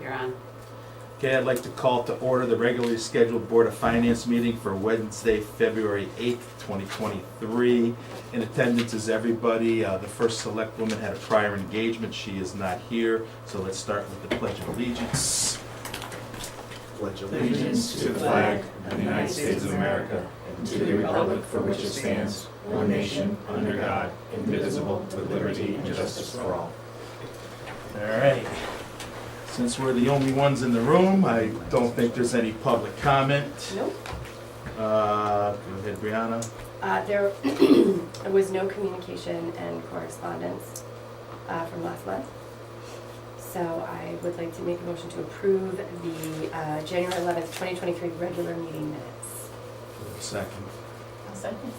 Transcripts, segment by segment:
You're on. Okay, I'd like to call to order the regularly scheduled Board of Finance meeting for Wednesday, February 8th, 2023. In attendance is everybody. The first select woman had a prior engagement. She is not here. So let's start with the Pledge of Allegiance. Pledge Allegiance to the flag of the United States of America and to the republic for which it stands, one nation, under God, indivisible, with liberty and justice for all. All right. Since we're the only ones in the room, I don't think there's any public comment. Nope. Go ahead, Brianna. There was no communication and correspondence from last month. So I would like to make a motion to approve the January 11th, 2023 regular meeting minutes. Second. I'll second.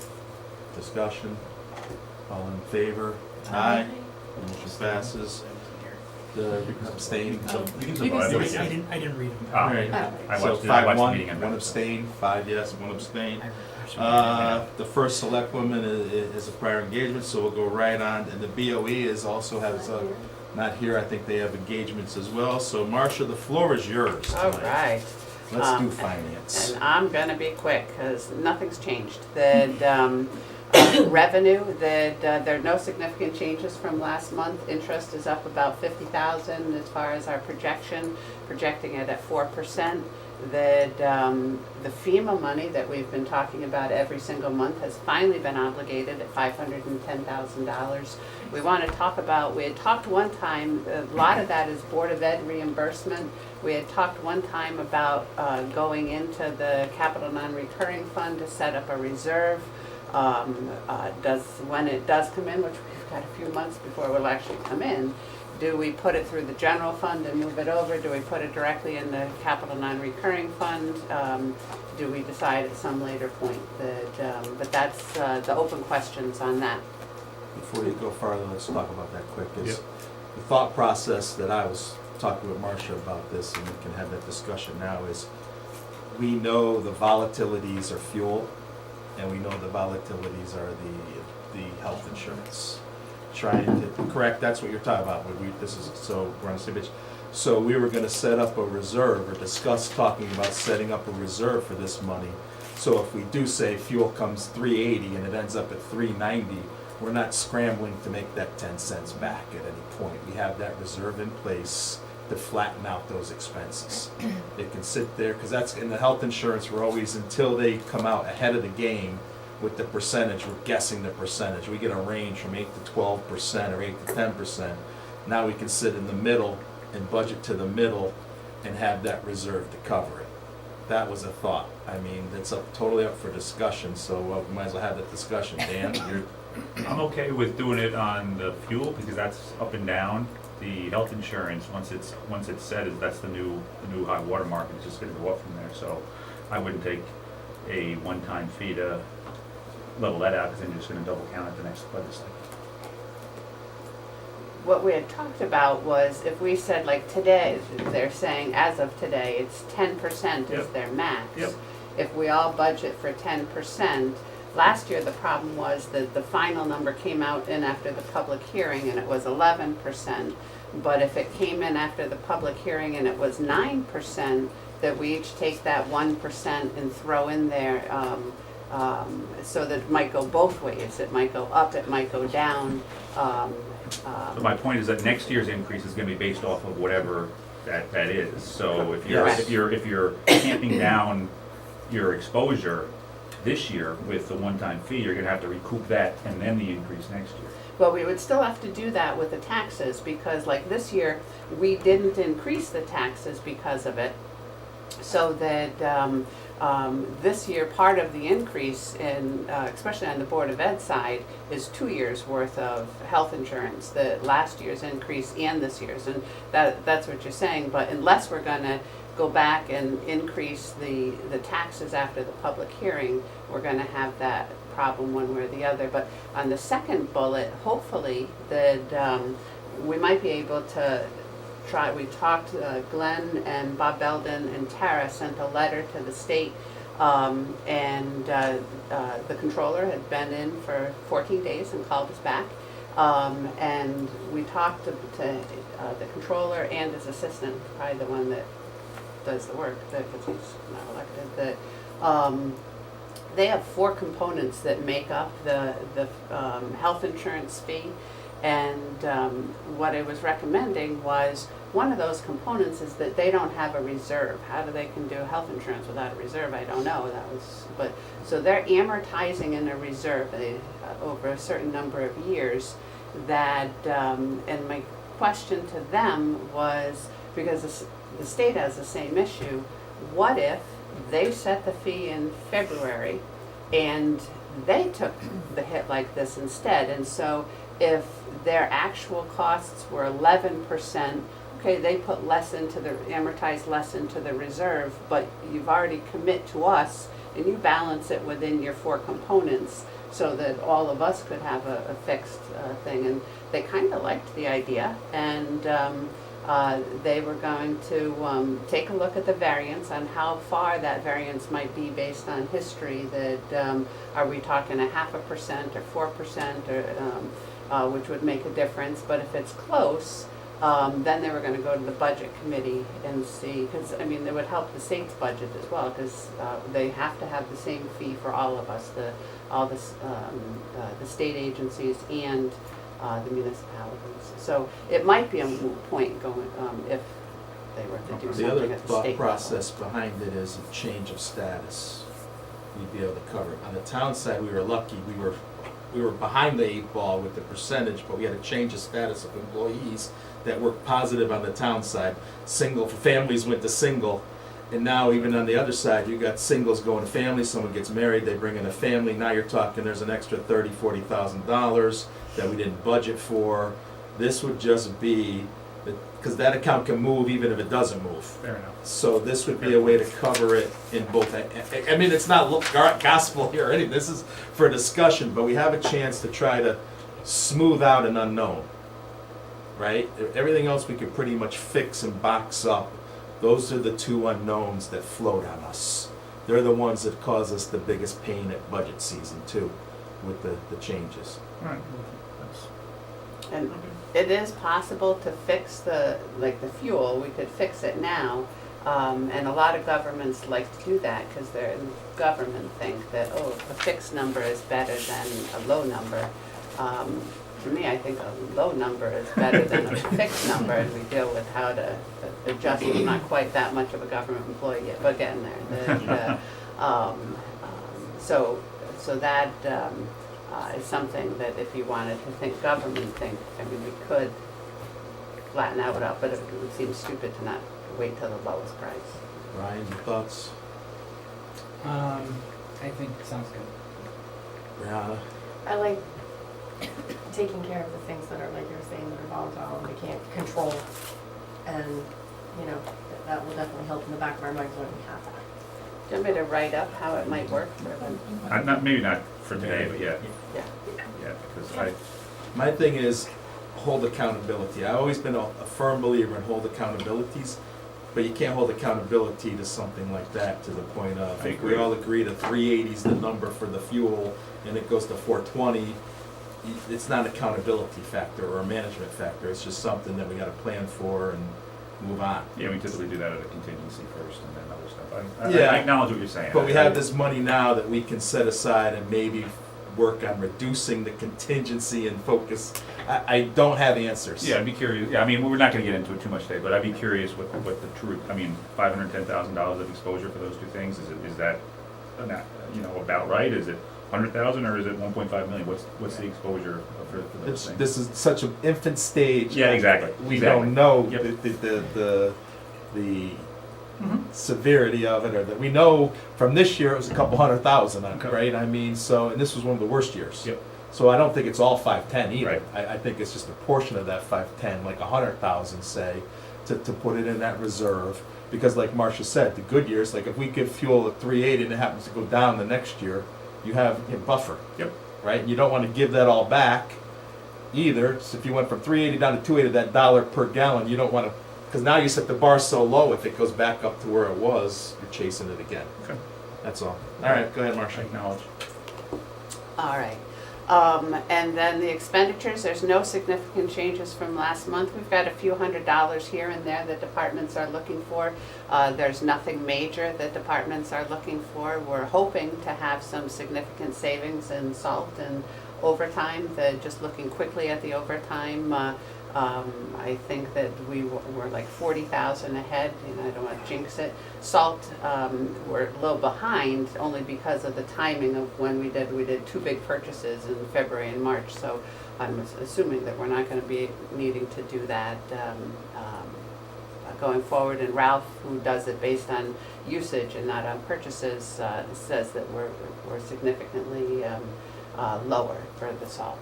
Discussion. All in favor? Aye. Motion passes. Abstain. You can You can survive say it. I didn't read them. Ah, All right. I So watched the 5-1, meeting. one abstain, 5 yes, 1 abstain. I should read The first select woman is a prior engagement, so we'll go right on. And the BOE is also has, not here, I think they have engagements as well. So Marcia, the floor is yours All tonight. right. Let's do finance. And I'm going to be quick because nothing's changed. The revenue, there are no significant changes from last month. Interest is up about $50,000 as far as our projecting it at 4%. The FEMA money that we've been talking about every single month has finally been obligated at $510,000. We want to talk about, we had talked one time, a lot of that is Board of Ed reimbursement. We had talked one time about going into the capital non-recurring fund to set up a reserve. When it does come in, which we've got a few months before it will actually come in, do we put it through the general fund and move it over? Do we put it directly in the capital non-recurring fund? Do we decide at some later point? But that's the open questions on that. Before you go farther, let's talk about that quick. Is Yep. the thought process that I was talking with Marcia about this, and we can have that discussion now, is we know the volatilities are fuel, and we know the volatilities are the health insurance. Trying to correct, that's what you're talking about. So we're on the same page. So we were gonna set up a reserve or discuss talking about setting up a reserve for this money. So if we do say fuel comes 380 and it ends up at 390, we're not scrambling to make that 10 cents back at any point. We have that reserve in place to flatten out those expenses. It can sit there, because that's, in the health insurance, we're always, until they come out ahead of the game with the percentage, we're guessing the percentage. We get a range from 8 to 12% or 8 to 10%. Now we can sit in the middle and budget to the middle and have that reserve to cover it. That was a thought. I mean, it's totally up for discussion, so we might as well have that discussion. Dan, you're... I'm okay with doing it on the fuel because that's up and down. The health insurance, once it's set, that's the new high water mark. It's just going to go up from there. So I wouldn't take a one-time fee to level that out because then you're just going to double count at the next budget cycle. What we had talked about was if we said like today, they're saying as of today, it's 10% is Yep. their max. Yep. If we all budget for 10%, last year the problem was that the final number came out in after the public hearing and it was 11%. But if it came in after the public hearing and it was 9%, that we each take that 1% and throw in there, so that it might go both ways. It might go up, it might go down. So my point is that next year's increase is going to be based off of whatever that is. So if you're Yes. if you're tamping down your exposure this year with the one-time fee, you're going to have to recoup that and then the increase next year. Well, we would still have to do that with the taxes because like this year, we didn't increase the taxes because of it. So that this year, part of the increase in, especially on the Board of Ed side, is 2 years worth of health insurance, the last year's increase and this year's. And that's what you're saying, but unless we're gonna go back and increase the taxes after the public hearing, we're gonna have that problem one way or the other. But on the second bullet, hopefully that we might be able to we talked, Glenn and Bob Belden and Tara sent a letter to the state, and the controller had been in for 14 days and called us back. And we talked to the controller and his assistant, probably the one that does the work, because he's not elected, that, they have 4 components that make up the health insurance fee. And what I was recommending was, one of those components is that they don't have a reserve. How do they can do health insurance without a reserve? I don't know. So they're amortizing in a reserve over a certain number of years. That and my question to them was, because the state has the same issue, what if they set the fee in February and they took the hit like this instead? And so if their actual costs were 11%, okay, they put amortize less into the reserve, but you've already commit to us and you balance it within your 4 components so that all of us could have a fixed thing. And they kind of liked the idea, and they were going to take a look at the variance, on how far that variance might be based on history. That are we talking 0.5% or 4%, or which would make a difference. But if it's close, then they were going to go to the budget committee and see, because I mean, it would help the state's budget as well, because they have to have the same fee for all of us, the state agencies and the municipalities. So it might be a moot point going if they were to do The something other at the thought state process behind it is a change of status. You'd be able to cover it. On the town side, we were lucky, we were behind the 8 ball with the percentage, but we had a change of status of employees that worked positive on the town side. Single, families went to single, and now even on the other side, you got singles going to families, someone gets married, they bring in a family, now you're talking there's an extra $30,000-$40,000 that we didn't budget for. This would just be, because that account can move even if it doesn't move. Fair enough. So this would be a way to cover it in both. I mean, it's not gospel here or anything, this is for discussion, but we have a chance to try to smooth out an unknown, right? Everything else we could pretty much fix and box up. Those are the 2 unknowns that float on us. They're the ones that cause us the biggest pain at budget season too, with the changes. All right. And it is possible to fix the fuel. We could fix it now, and a lot of governments like to do that because they're in government think that, oh, a fixed number is better than a low number. For me, I think a low number is better than a fixed number, and we deal with how to adjust. I'm not quite that much of a government employee yet, but getting there. So that is something that if you wanted to think government think, I mean, we could flatten that out, but it would seem stupid to not wait till the lowest price. Ryan, your thoughts? I think it sounds good. Brianna? I like taking care of the things that are, like you're saying, that are volatile and we can't control. And, you know, that will definitely help in the back of our minds when we have that. Do you want me to write up how it might work for them? Maybe not for today, but yeah, Yeah. because My thing is hold accountability. I've always been a firm believer in hold accountabilities, but you can't hold accountability to something like that to the point of, I if we agree. all agree that 380 is the number for the fuel and it goes to 420, it's not an accountability factor or a management factor. It's just something that we got to plan for and move on. yeah, we typically do that at a contingency first and then other stuff. Yeah. I acknowledge what you're saying. But we have this money now that we can set aside and maybe work on reducing the contingency and focus. I don't have answers. Yeah, I'd be curious. Yeah, I mean, we're not going to get into it too much today, but I'd be curious what the true. I mean, $510,000 of exposure for those 2 things. Is that about right? Is it 100,000 or is it 1.5 million? What's the exposure for those things? This is such an infant stage. Yeah, exactly. We Exactly. don't know Yep. the severity of it, or that we know from this year it was a couple 100,000, Okay. right? I mean, so, and this was one of the worst years. Yep. So I don't think it's all 510 either. Right. I think it's just a portion of that 510, like 100,000, say, to put it in that reserve. Because like Marcia said, the good years, like if we give fuel at 380 and it happens to go down the next year, you have a buffer. Yep. Right? And you don't want to give that all back either. So if you went from 380 down to 280, that dollar per gallon, you don't want to, because now you set the bar so low, if it goes back up to where it was, you're chasing it again. Okay. That's all. All right, go ahead, I Marcia. acknowledge. All right. And then the expenditures, there's no significant changes from last month. We've got a few $100s here and there that departments are looking for. There's nothing major that departments are looking for. We're hoping to have some significant savings in salt and overtime. Just looking quickly at the overtime, I think that we're like 40,000 ahead, and I don't want to jinx it. Salt, we're a little behind only because of the timing of when we did two big purchases in February and March, so I'm assuming that we're not going to be needing to do that going forward. And Ralph, who does it based on usage and not on purchases, says that we're significantly lower for the salt.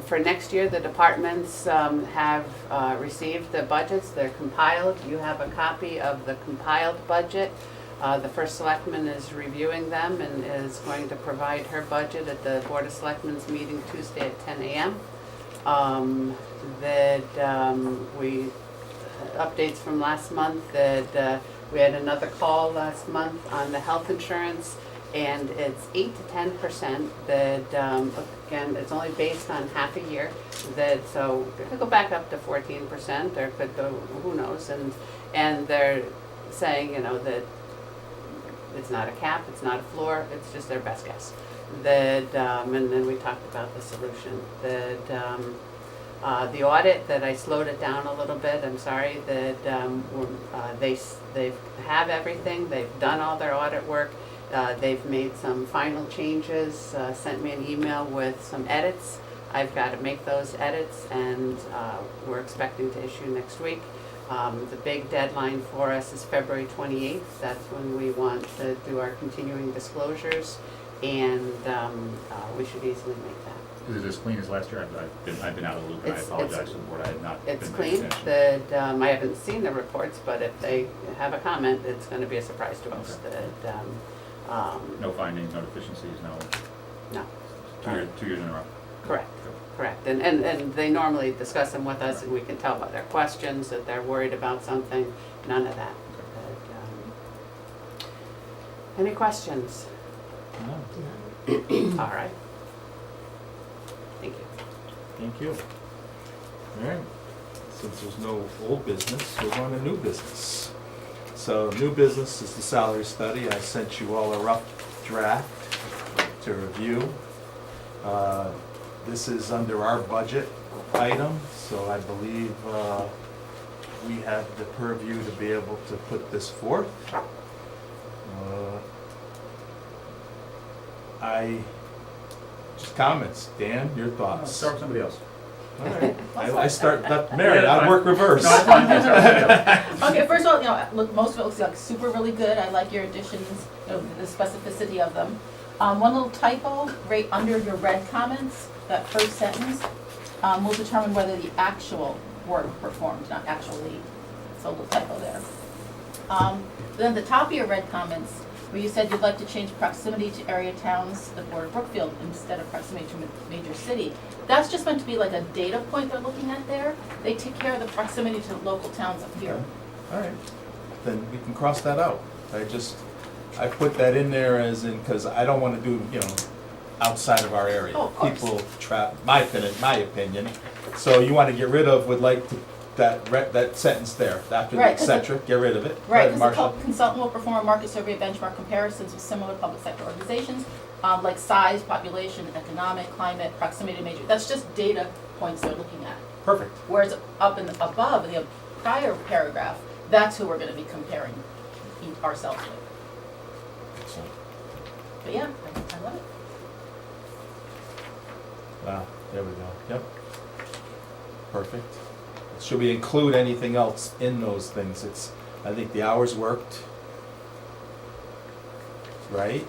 For next year, the departments have received the budgets. They're compiled. You have a copy of the compiled budget. The first selectman is reviewing them and is going to provide her budget at the Board of Selectmen's meeting Tuesday at 10 a.m. Updates from last month, that we had another call last month on the health insurance, and it's 8 to 10%. That again, it's only based on half a year. So it could go back up to 14%, or it could go, who knows? And they're saying, that it's not a cap, it's not a floor, it's just their best guess. And then we talked about the solution. The audit, that I slowed it down a little bit, I'm sorry, they have everything, they've done all their audit work, they've made some final changes, sent me an email with some edits. I've got to make those edits, and we're expecting to issue next week. The big deadline for us is February 28th, that's when we want to do our continuing disclosures, and we should easily make that. Is it as clean as last year? I've been out of the loop, and I apologize to the board, I had not been It's paying clean, attention. I haven't seen the reports, but if they have a comment, it's gonna be a surprise to us. No findings, no deficiencies, No, 2 years in a row. correct. And they normally discuss them with us, and we can tell by their questions that they're worried about something, none of that. Any questions? No, All right. Thank you. thank you. All right, since there's no old business, we're on to new business. So new business is the salary study. I sent you all a rough draft to review. This is under our budget item, so I believe we have the purview to be able to put this forth. Just comments. Dan, your thoughts? Start with somebody else. All right. I start, Mary, I'd work reverse. No, it's fine, start with somebody else. Okay, first of all, look, most of it looks like super really good. I like your additions, the specificity of them. One little typo, right under your red comments, that first sentence, will determine whether the actual work performed, not actually. So a little typo there. Then the top of your red comments, where you said you'd like to change proximity to area towns, the Board of Brookfield, instead of proximity to a major city. That's just meant to be like a data point they're looking at there. They take care of the proximity to local towns up here. All right, then we can cross that out. I put that in there as in, because I don't want to do, outside of our area. Oh, of course. People my opinion. So you want to get rid of, would like to, that sentence there, after the Right, et 'cause cetera, get rid of it. Go Right, ahead, because Marcia. the consultant will perform a market survey benchmark comparisons with similar public sector organizations, like size, population, economic, climate, proximity to major, that's just data points they're looking at. Perfect. Whereas up in the above, in the prior paragraph, that's who we're gonna be comparing ourselves with. Excellent. But yeah, I love it. Wow, there we go, yep. Perfect. Should we include anything else in those things? I think the hours worked, right?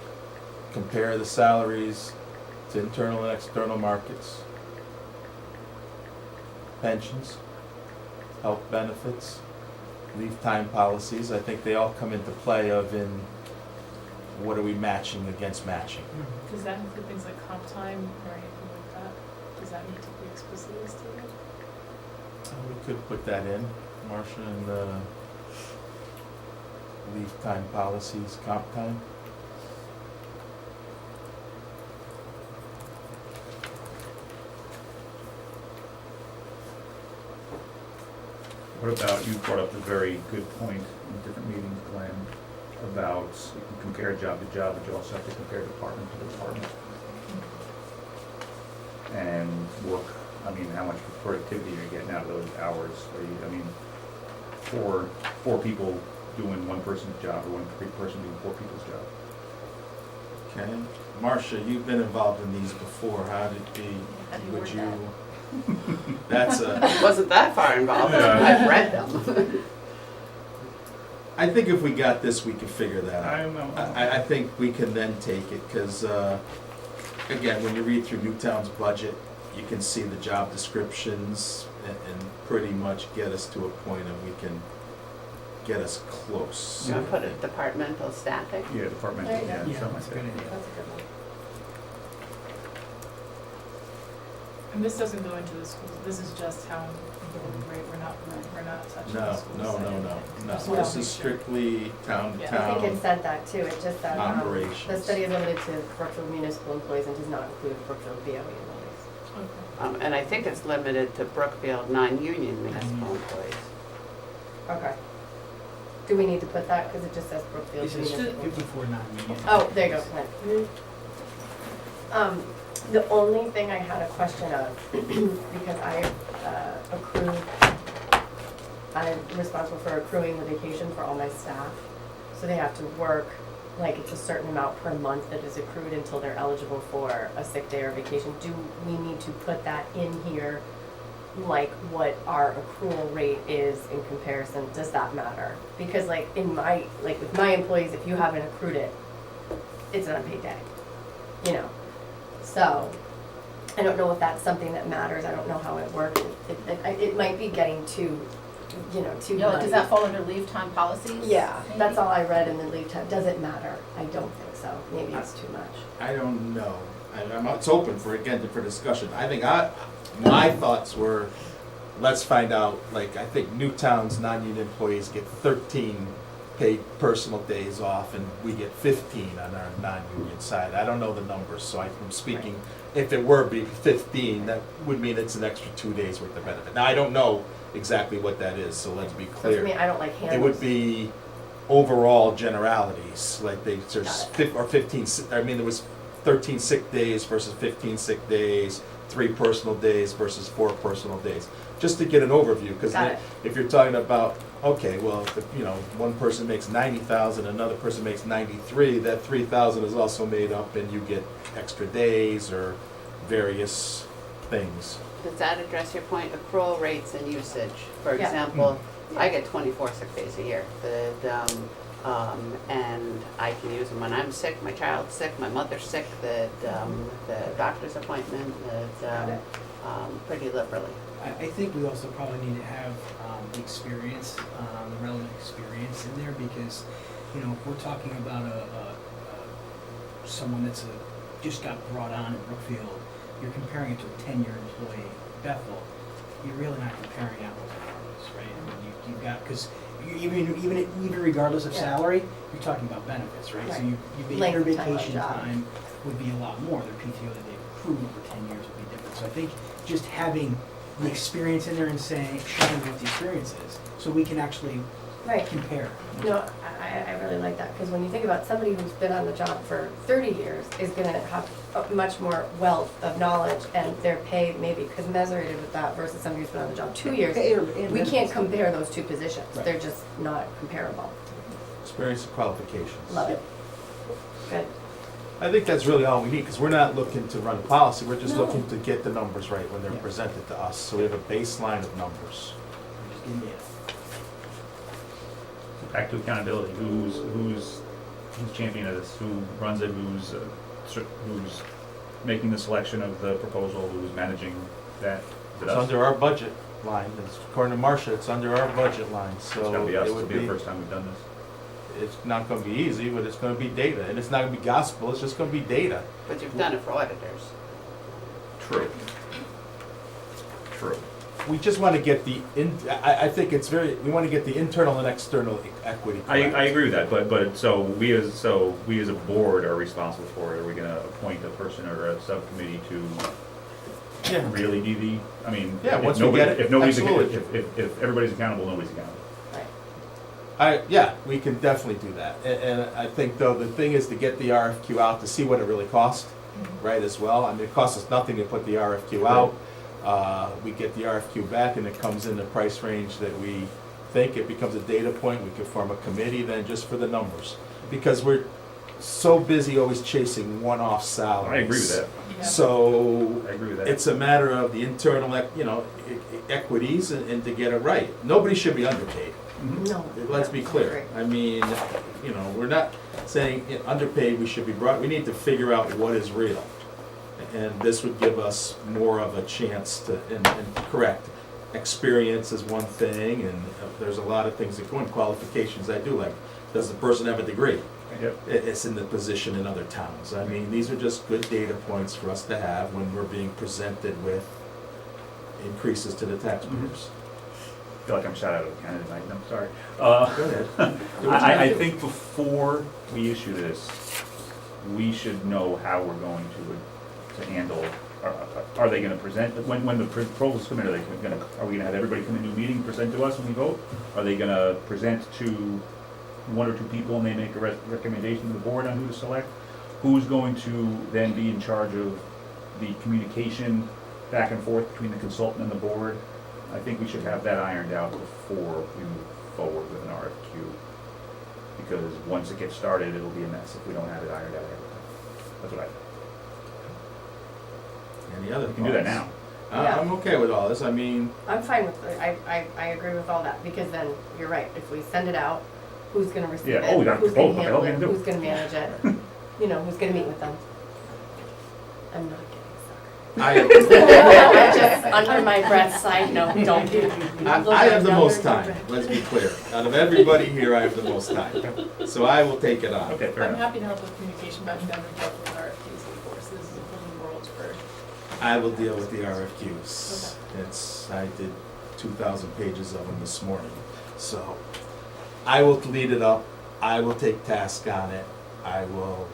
Compare the salaries to internal and external markets. Pensions, health benefits, leave time policies, I think they all come into play in what are we matching against matching? Does that include things like comp time or anything like that? Does that need to be explicitly stated? We could put that in, Marcia, and leave time policies, comp time. What about, you brought up a very good point in different meetings, Glenn, about you can compare job to job, but you also have to compare department to department. And work, I mean, how much productivity you're getting out of those hours. I mean, four people doing one person's job, or one person doing four people's job. Okay, Marcia, you've been involved in these before, how did How do you would word you? That's a, Wasn't that far involved, Yeah. I've read them. I think if we got this, we could figure that out. I don't know. I think we can then take it, because, again, when you read through Newtown's budget, you can see the job descriptions and pretty much get us to a point of we can get us close. You wanna put it departmental staffing? Yeah, departmental, There you go. yeah, Yeah, something that's a like good that. idea. That's a good one. And this doesn't go into the schools, this is just town employee rate, we're not touching the No, schools. no, side no, of no, things. no, Just wanna this make is sure. strictly town to Yeah. I think it town. said that too, it just said, Operations. the study is limited to Brookfield municipal employees and does not include Brookfield BOE employees. Okay. And I think it's limited to Brookfield non-union municipal employees. Okay. Do we need to put that, cause it just says Brookfield It says municipal? 54 non-union. Oh, there you go, Clint. The only thing I had a question of, because I accrue, I'm responsible for accruing the vacation for all my staff. So they have to work, like it's a certain amount per month that is accrued until they're eligible for a sick day or vacation. Do we need to put that in here, like what our accrual rate is in comparison? Does that matter? Because like with my employees, if you haven't accrued it, it's an unpaid day, you know? So, I don't know if that's something that matters, I don't know how it works. It might be getting too, too No, muddy. does that fall under leave time policies? Yeah, that's maybe? all I read in the leave time. Does it matter? I don't think so. Maybe it's too much. I don't know. It's open for, again, for discussion. I think my thoughts were, let's find out, like, I think Newtown's non-union employees get 13 paid personal days off, and we get 15 on our non-union side. I don't know the numbers, so I'm speaking, if it were be 15, that would mean it's an extra 2 days worth of benefit. Now, I don't know exactly what that is, so let's be So for clear. me, I don't like handles. It would be overall generalities, like there's Got 15, I mean, there was 13 sick days versus 15 sick days, 3 personal days versus 4 personal days. Just to get an overview, because Got it. if you're talking about, okay, well, if, one person makes 90,000, another person makes 93, that 3,000 is also made up and you get extra days or various things. Does that address your point, accrual rates and usage? For Yeah. example, I get 24 sick days a year, and I can use them when I'm sick, my child's sick, my mother's sick, the doctor's appointment, Got it. pretty liberally. I think we also probably need to have the experience, the relevant experience in there, because, if we're talking about someone that's just got brought on in Brookfield, you're comparing it to a 10-year employee, Bethel, you're really not comparing apples and oranges, right? I mean, you've got, because even regardless of Yeah. salary, you're talking about benefits, right? So Right. their Length of time on vacation job. time would be a lot more, their PTO that they've accrued over 10 years would be different. So I think just having the experience in there and showing what the experience is, so we can actually Right. compare. No, I really like that, because when you think about somebody who's been on the job for 30 years is gonna have a much more wealth of knowledge, and their pay maybe commensurated with that versus somebody who's been on the job 2 years. We can't compare those two positions. Right. They're just not comparable. Experience and qualifications. Love it. Good. I think that's really all we need, because we're not looking to run a policy, we're just No. looking to get the numbers right when they're Yeah. presented to us, so we have a baseline of numbers. Just give me Back to accountability, who's championing this, who runs it, who's making the selection of the proposal, who's managing that? Is it It's us? under our budget line, according to Marcia, it's under our budget line, so It's gotta be us, it it'll would be the be, first time we've done this. it's not gonna be easy, but it's gonna be data, and it's not gonna be gospel, it's just gonna be data. But you've done it for auditors. True. True. We just wanna get I think we wanna get the internal and external equity I correct. agree with that, but so we as a board are responsible for it. Are we gonna appoint a person or a subcommittee to Yeah. really be the, I mean, Yeah, if once we nobody, get it, if nobody's, absolutely. if everybody's accountable, nobody's accountable. Yeah, we can definitely do that. And I think though, the thing is to get the RFQ out to see what it really costs, right, as well. I mean, it costs us nothing to put the RFQ out. We get the RFQ back and it comes in the price range that we think. It becomes a data point. We can form a committee then just for the numbers. Because we're so busy always chasing one-off salaries. I agree with that. Yeah. So I agree with that. it's a matter of the internal, equities and to get it right. Nobody should be underpaid. Mhm. No. Let's be clear. I mean, we're not saying underpaid, we should be brought, we need to figure out what is real. And this would give us more of a chance to, and correct, experience is one thing, and there's a lot of things that go in, qualifications I do like. Does the person have a degree? Yep. It's in the position in other towns. I mean, these are just good data points for us to have when we're being presented with increases to the taxpayers. I feel like I'm shot out of a cannon tonight, I'm sorry. Go ahead. Do what you I gotta do. think before we issue this, we should know how we're going to handle, are they gonna present, when the proposals come in, are we gonna have everybody come into a meeting, present to us when we vote? Are they gonna present to one or two people and they make a recommendation to the board on who to select? Who's going to then be in charge of the communication back and forth between the consultant and the board? I think we should have that ironed out before we move forward with an RFQ. Because once it gets started, it'll be a mess if we don't have it ironed out everything. That's what I think. Any other We can do that thoughts? now. Yeah. I'm okay with all this. I mean, I'm fine with, I agree with all that, because then, you're right, if we send it out, who's gonna receive Yeah, it? oh, we got Who's gonna proposal, what the handle hell are we it? gonna do? Who's gonna manage it? Who's gonna meet with them? I'm not getting I just under my breath, side note, don't do. I have the most time, let's be clear. Out of everybody here, I have the most time. So I will take it on. Okay, fair I'm enough. happy to help with communication, but I've never dealt with RFPs before, so this is a whole new world for. I will deal with the RFQs. I did 2,000 pages of them this morning. So I will lead it up. I will take task on it. I will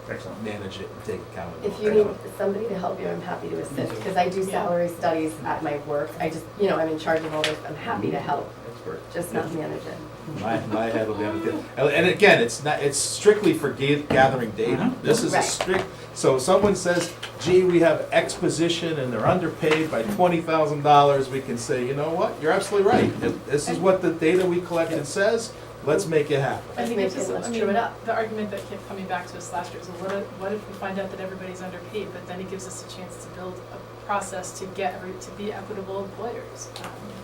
Excellent. manage it and take accountability. If you need somebody to help you, I'm happy to assist, because I do salary studies at my work. I just, I'm in charge of all this, I'm happy to help, Expert. just not manage it. My head will be on it. And again, it's strictly for gathering data. This is a Right. strict, so if someone says, gee, we have X position and they're underpaid by $20,000, we can say, you know what, you're absolutely right. If this is what the data we collected says, let's make it happen. I think Let's it's just, make it- let's I mean, true it up. the argument that kept coming back to us last year is, well, what if we find out that everybody's underpaid, but then it gives us a chance to build a process to to be equitable employers.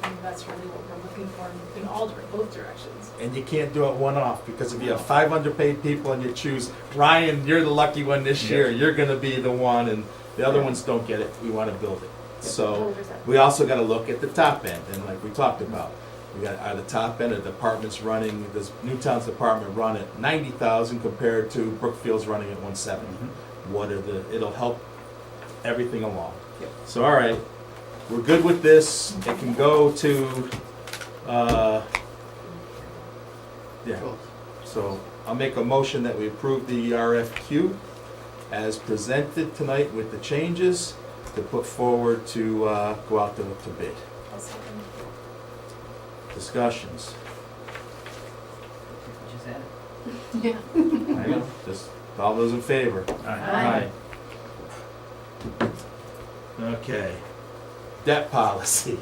And that's really what we're looking for in both directions. And you can't do it one-off, because if you have 5 underpaid people and you choose, Ryan, you're the lucky one this Yeah. year, you're gonna be the one, and the other ones don't get it, we wanna build it. So, 100%. we also gotta look at the top end, and like we talked about, we got, at the top end, the department's running, this Newtown's department run at 90,000 compared to Brookfield's running at 170. What are it'll help everything along. Yep. So, all right, we're good with this, it can go to, yeah. So I'll make a motion that we approve the RFQ as presented tonight with the changes to put forward to go out to bid. I'll second. Discussions. Just add it. Yeah. Just all those in favor? Aye. Okay. Debt policy.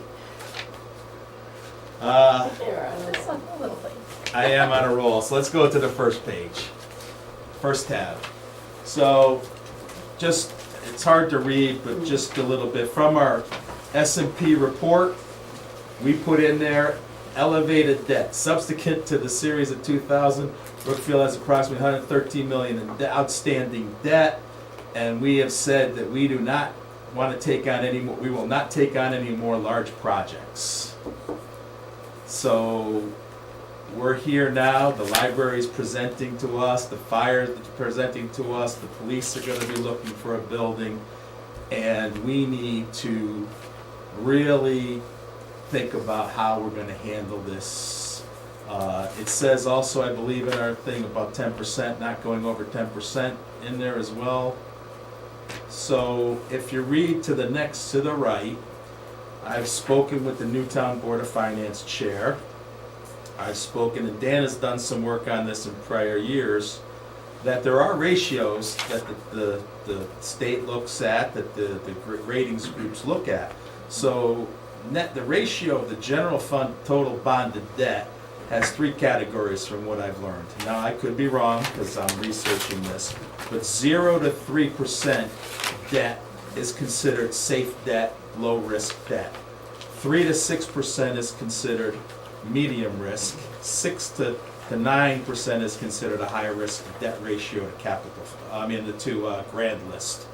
There are others. It's a little thing. I am on a roll, so let's go to the first page. First tab. So, just, it's hard to read, but just a little bit. From our S&P report, we put in there elevated debt. Subsequent to the series of 2000, Brookfield has approximately $113 million in outstanding debt, and we have said that we do not want to take on any more, we will not take on any more large projects. So, we're here now, the library's presenting to us, the fire's presenting to us, the police are gonna be looking for a building, and we need to really think about how we're gonna handle this. It says also, I believe in our thing about 10%, not going over 10% in there as well. So if you read to the next to the right, I've spoken with the Newtown Board of Finance Chair. I've spoken, and Dan has done some work on this in prior years, that there are ratios that the state looks at, that the ratings groups look at. So the ratio of the general fund total bonded debt has 3 categories from what I've learned. Now, I could be wrong because I'm researching this, but 0 to 3% debt is considered safe debt, low risk debt. 3 to 6% is considered medium risk. 6 to 9% is considered a high risk debt ratio to capital, to grand list.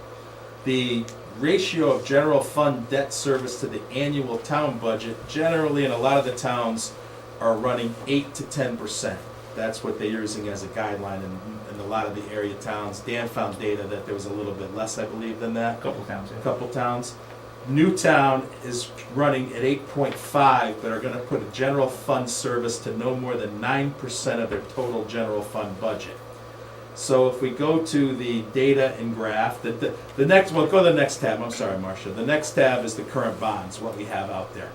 The ratio of general fund debt service to the annual town budget, generally in a lot of the towns, are running 8 to 10%. That's what they're using as a guideline in a lot of the area towns. Dan found data that there was a little bit less, I believe, than that. Couple towns, A yeah. couple towns. Newtown is running at 8.5, but are gonna put a general fund service to no more than 9% of their total general fund budget. So if we go to the data and graph, the next, well, go to the next tab, I'm sorry, Marcia. The next tab is the current bonds, what we have out there,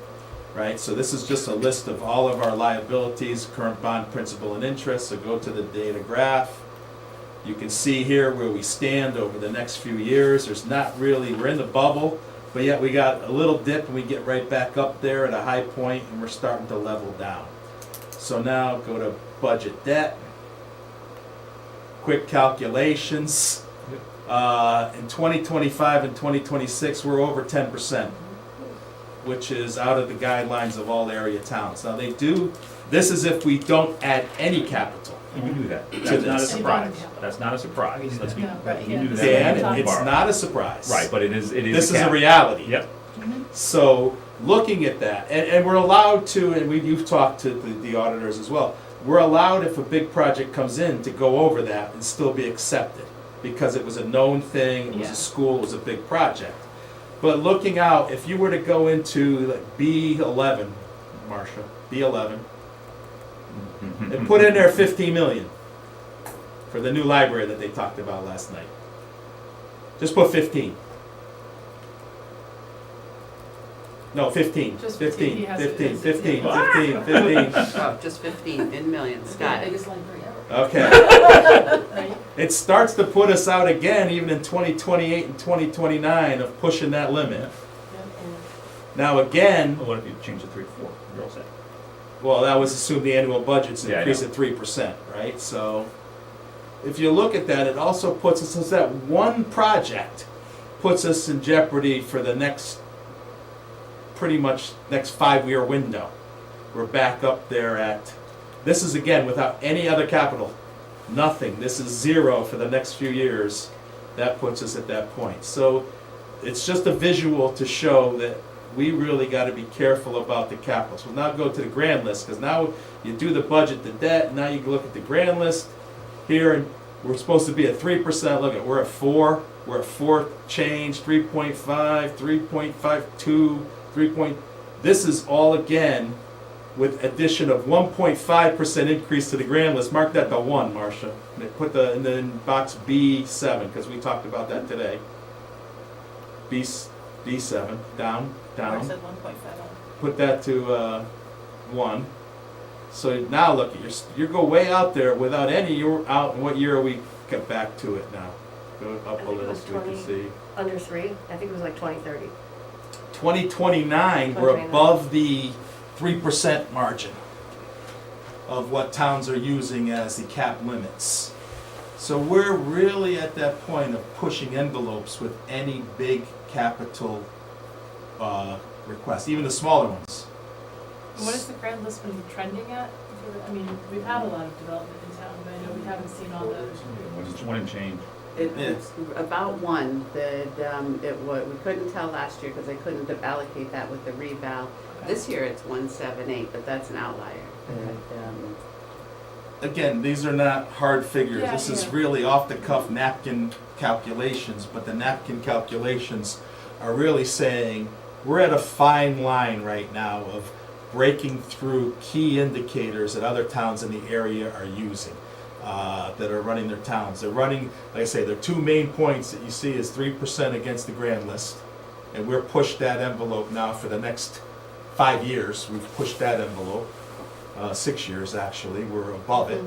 right? So this is just a list of all of our liabilities, current bond principal and interest, so go to the data graph. You can see here where we stand over the next few years. There's not really, we're in the bubble, but yet we got a little dip and we get right back up there at a high point and we're starting to level down. So now go to budget debt. Quick calculations. In 2025 and 2026, we're over 10%, which is out of the guidelines of all area towns. Now they do, this is if we don't add any capital. We knew that. To That's not a this. surprise. That's not a surprise. Let's be, No, right, we yeah. knew that. when we Dan, were it's borrowing. not a surprise. Right, but it is This is a cap. reality. Yep. So, looking at that, and we're allowed to, and you've talked to the auditors as well, we're allowed, if a big project comes in, to go over that and still be accepted, because it was a known thing, it was Yeah. a school, it was a big project. But looking out, if you were to go into like B11, Marcia, B11, and put in there 15 million for the new library that they talked about last night. Just put 15. No, 15. Just 15, 15, he has it 15, as 15, zero. 15, 15. Oh, just 15 in millions, got it. Biggest library ever. Okay. Right? It starts to put us out again, even in 2028 and 2029, of pushing that limit. Now again, Well, what if you change the 3 to 4? You're all set. well, that was assumed the annual budget's Yeah, I increase know. at 3%, right? So if you look at that, it also puts us, as that one project puts us in jeopardy for the next, pretty much next 5-year window. We're back up there at, this is again without any other capital, nothing. This is 0 for the next few years. That puts us at that point. So it's just a visual to show that we really got to be careful about the capital. So now go to the grand list, because now you do the budget, the debt, now you look at the grand list here, and we're supposed to be at 3%. Look at, we're at 4. We're at 4 change, 3.5, 3.52, 3. This is all again with addition of 1.5% increase to the grand list. Mark that to 1, Marcia. Put the in box B7, because we talked about that today. B7, down, Or down. said 1.5. Put that to 1. So now look, you go way out there without any. You're out. In what year are we? Get back to it now. Go up I a think it little was so we can 20. see. Under 3, I think it was like 2030. 2029, we're 2029. above the 3% margin of what towns are using as the cap limits. So we're really at that point of pushing envelopes with any big capital request, even the smaller ones. What has the grand list been trending at? I mean, we've had a lot of development in town, but I know we haven't seen all the. One and change. It's about 1, we couldn't tell last year because I couldn't allocate that with the reval. This year it's 178, but that's an outlier. Again, these are not hard figures. Yeah, This is yeah. really off-the-cuff napkin calculations, but the napkin calculations are really saying we're at a fine line right now of breaking through key indicators that other towns in the area are using. that are running their towns. They're running, like I say, their two main points that you see is 3% against the grand list. And we're pushed that envelope now for the next 5 years. We've pushed that envelope, 6 years actually, we're above it.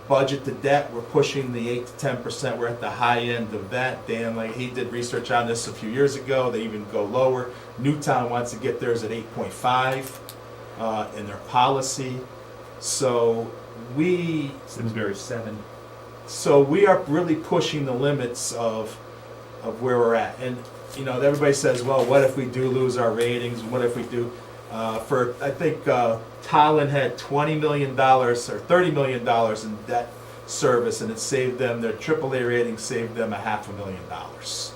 Budget to debt, we're pushing the 8 to 10%. We're at the high end of that. Dan, like he did research on this a few years ago. They even go lower. Newtown wants to get theirs at 8.5 in their policy. So we Simsbury 7. are really pushing the limits of where we're at. And you know, everybody says, well, what if we do lose our ratings? What if we do? I think Tallinn had $20 million or $30 million in debt service, and it saved them, their AAA rating saved them $500,000.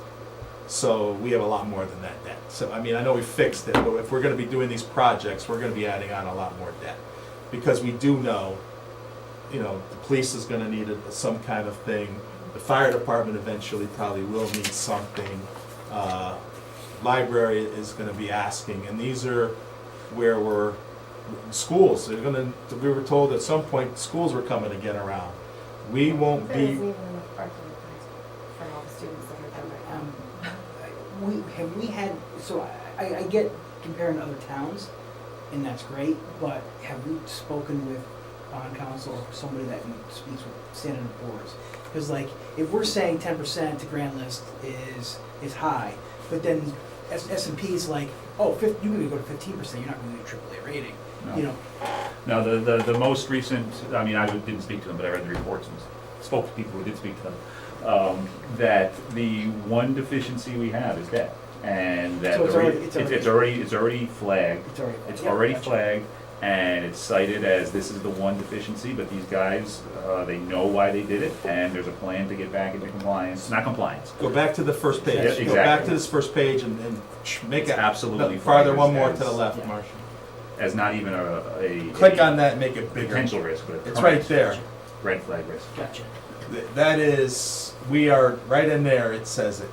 So we have a lot more than that debt. So I mean, I know we fixed it, but if we're going to be doing these projects, we're going to be adding on a lot more debt. Because we do know, you know, the police is going to need some kind of thing. The fire department eventually probably will need something. Library is going to be asking, and these are where schools, we were told at some point schools were coming to get around. We won't There isn't be, even enough parking in high school for all the students that are there right now. We had, so I get comparing to other towns, and that's great, but have we spoken with bond counsel or somebody that speaks with standing boards? Because like, if we're saying 10% to grand list is high, but then S&P's like, oh, you're gonna go to 15%, you're not gonna do a AAA rating, No. you know? No, the most recent, I mean, I didn't speak to them, but I read the reports and spoke to people who did speak to them, that the one deficiency we have is debt. And that So it's already flagged. It's Yeah, already gotcha. flagged, and it's cited as this is the one deficiency, but these guys, they know why they did it, and there's a plan to get back into compliance, not compliance. go back to the first page. Yeah, Go back exactly. to this first page and make It's it absolutely farther, flagged one more as- to the left, Yeah. Marcia. As not even a Click on that and make it bigger. potential risk, but a It's current right there. red flag risk. Gotcha. That is, we are, right in there, it says it.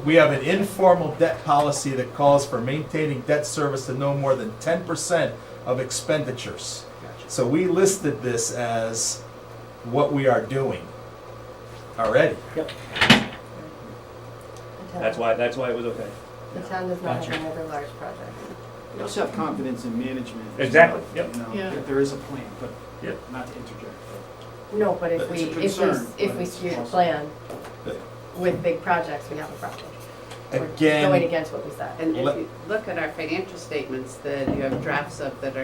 We have an informal debt policy that calls for maintaining debt service to no more than 10% of expenditures. Gotcha. So we listed this as what we are doing already. Yep. That's why it was okay. The town does not Gotcha. have another large project. We also have confidence in management. Exactly, yep. You know, Yeah. that there is a plan, but Yep. not to interject. No, but But it's a concern, if but we it's skew the also- plan But with big projects, we have a problem. We're going Again, against what we said. And if Let- you look at our financial statements that you have drafts of that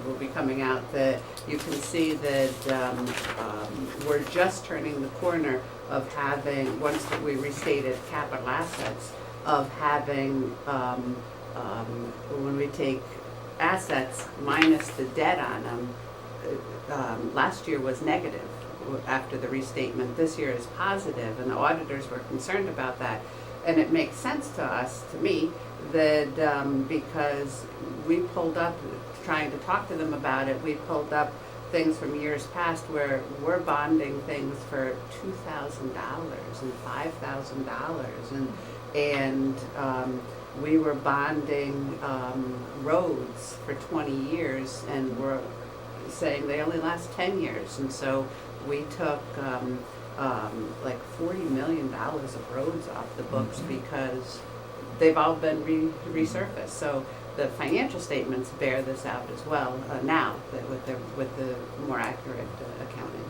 will be coming out, that you can see that we're just turning the corner of having, once that we restated capital assets, of having, when we take assets minus the debt on them, last year was negative after the restatement. This year is positive, and the auditors were concerned about that. And it makes sense to us, to me, that because we pulled up, trying to talk to them about it, we pulled up things from years past where we're bonding things for $2,000 and $5,000, and we were bonding roads for 20 years, and we're saying they only last 10 years, and so we took like $40 million of roads off the books because they've all been resurfaced. So the financial statements bear this out as well now that with the more accurate accounting.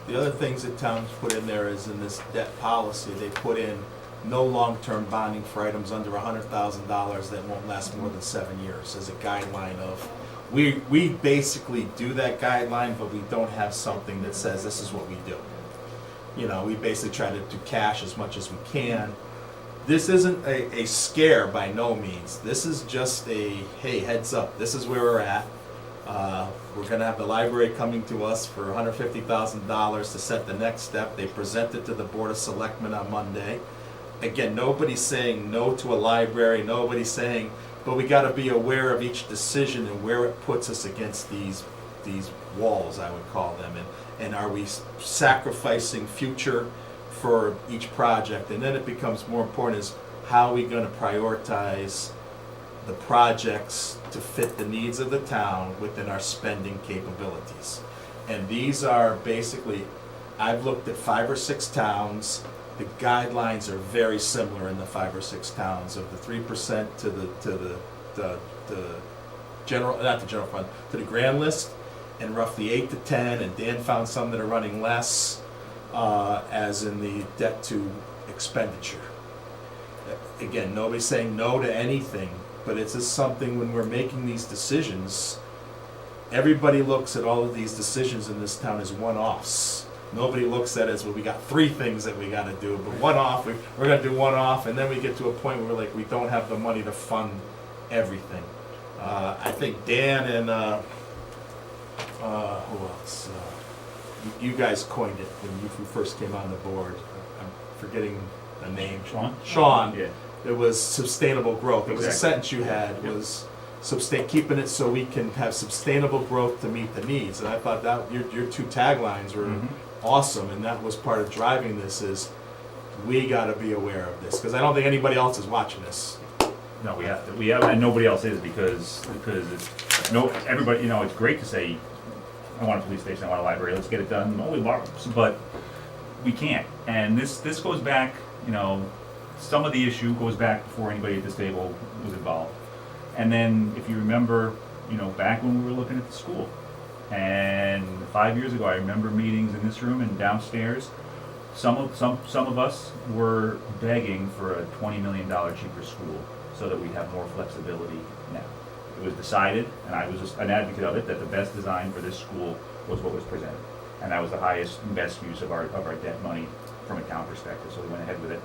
the other things that towns put in there is in this debt policy, they put in no long-term bonding for items under $100,000 that won't last more than 7 years as a guideline of, we basically do that guideline, but we don't have something that says this is what we do. You know, we basically try to do cash as much as we can. This isn't a scare by no means. This is just a, hey, heads up, this is where we're at. We're gonna have the library coming to us for $150,000 to set the next step. They present it to the Board of Selectmen on Monday. Again, nobody's saying no to a library, nobody's saying, but we gotta be aware of each decision and where it puts us against these walls, I would call them. And are we sacrificing future for each project? And then it becomes more important is how are we gonna prioritize the projects to fit the needs of the town within our spending capabilities. And these are basically, I've looked at 5 or 6 towns. The guidelines are very similar in the 5 or 6 towns of the 3% to the general, not the general fund, to the grand list, and roughly 8 to 10. And Dan found some that are running less, as in the debt to expenditure. Again, nobody's saying no to anything, but it's just something when we're making these decisions. Everybody looks at all of these decisions in this town as one-offs. Nobody looks at it as, well, we got 3 things that we gotta do, but one-off, we're gonna do one-off, and then we get to a point where we're like, we don't have the money to fund everything. I think Dan and, who else? You guys coined it when you first came on the board. I'm forgetting the name. Sean? Sean. Yeah. It was sustainable growth. It was a Exactly. sentence you had, was keeping it so we can have sustainable growth to meet the needs. And I thought that your 2 taglines were Mhm. awesome, and that was part of driving this is we gotta be aware of this, because I don't think anybody else is watching this. No, we have, and nobody else is because it's, no, everybody, you know, it's great to say, I want a police station, I want a library, let's get it done, but we can't. And this goes back, you know, some of the issue goes back before anybody at this table was involved. And then, if you remember, you know, back when we were looking at the school, and 5 years ago, I remember meetings in this room and downstairs. Some of us were begging for a $20 million cheaper school so that we'd have more flexibility now. It was decided, and I was just an advocate of it, that the best design for this school was what was presented. And that was the highest and best use of our debt money from a town perspective, so we went ahead with it,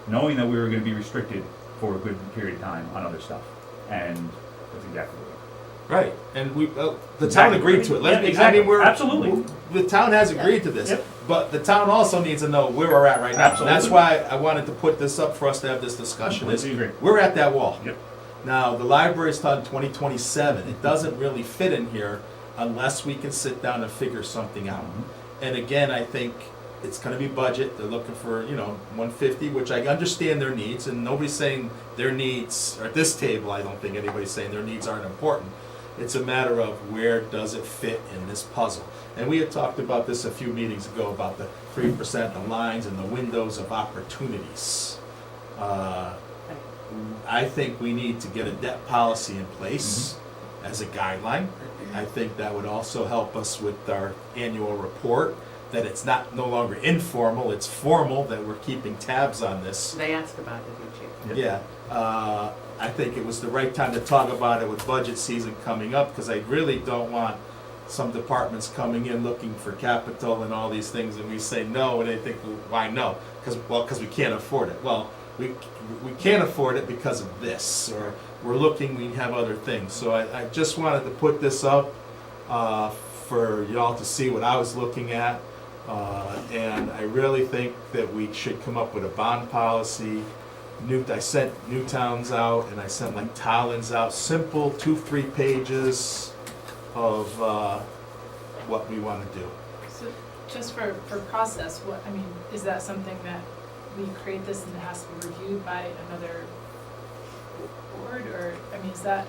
knowing that we were gonna be restricted for a good period of time on other stuff. And that's exactly what we did. Right, and the town Exactly. agreed to it. Yeah, exactly. Absolutely. The town has agreed to this, Yep. but the town also needs to know where we're at right now. Absolutely. That's why I wanted to put this up for us to have this discussion. is Completely agree. We're at that wall. Yep. Now, the library's done 2027. It doesn't really fit in here unless we can sit down and figure something out. And again, I think it's gonna be budget. They're looking for, 150, which I understand their needs, and nobody's saying their needs, or at this table, I don't think anybody's saying their needs aren't important. It's a matter of where does it fit in this puzzle. And we had talked about this a few meetings ago, about the 3%, the lines and the windows of opportunities. I think we need to get a debt policy in place as a guideline. I think that would also help us with our annual report, that it's no longer informal, it's formal, that we're keeping tabs on this. They asked about it each year. Yeah, I think it was the right time to talk about it with budget season coming up, because I really don't want some departments coming in looking for capital and all these things, and we say no, and they think, well, why no? Because we can't afford it. Well, we can't afford it because of this, or we're looking, we have other things. So I just wanted to put this up for y'all to see what I was looking at. And I really think that we should come up with a bond policy. I sent Newtowns out, and I sent like Tollins out, simple 2-3 pages of what we want to do. So just for process, is that something that we create this and it has to be reviewed by another board, or, is that,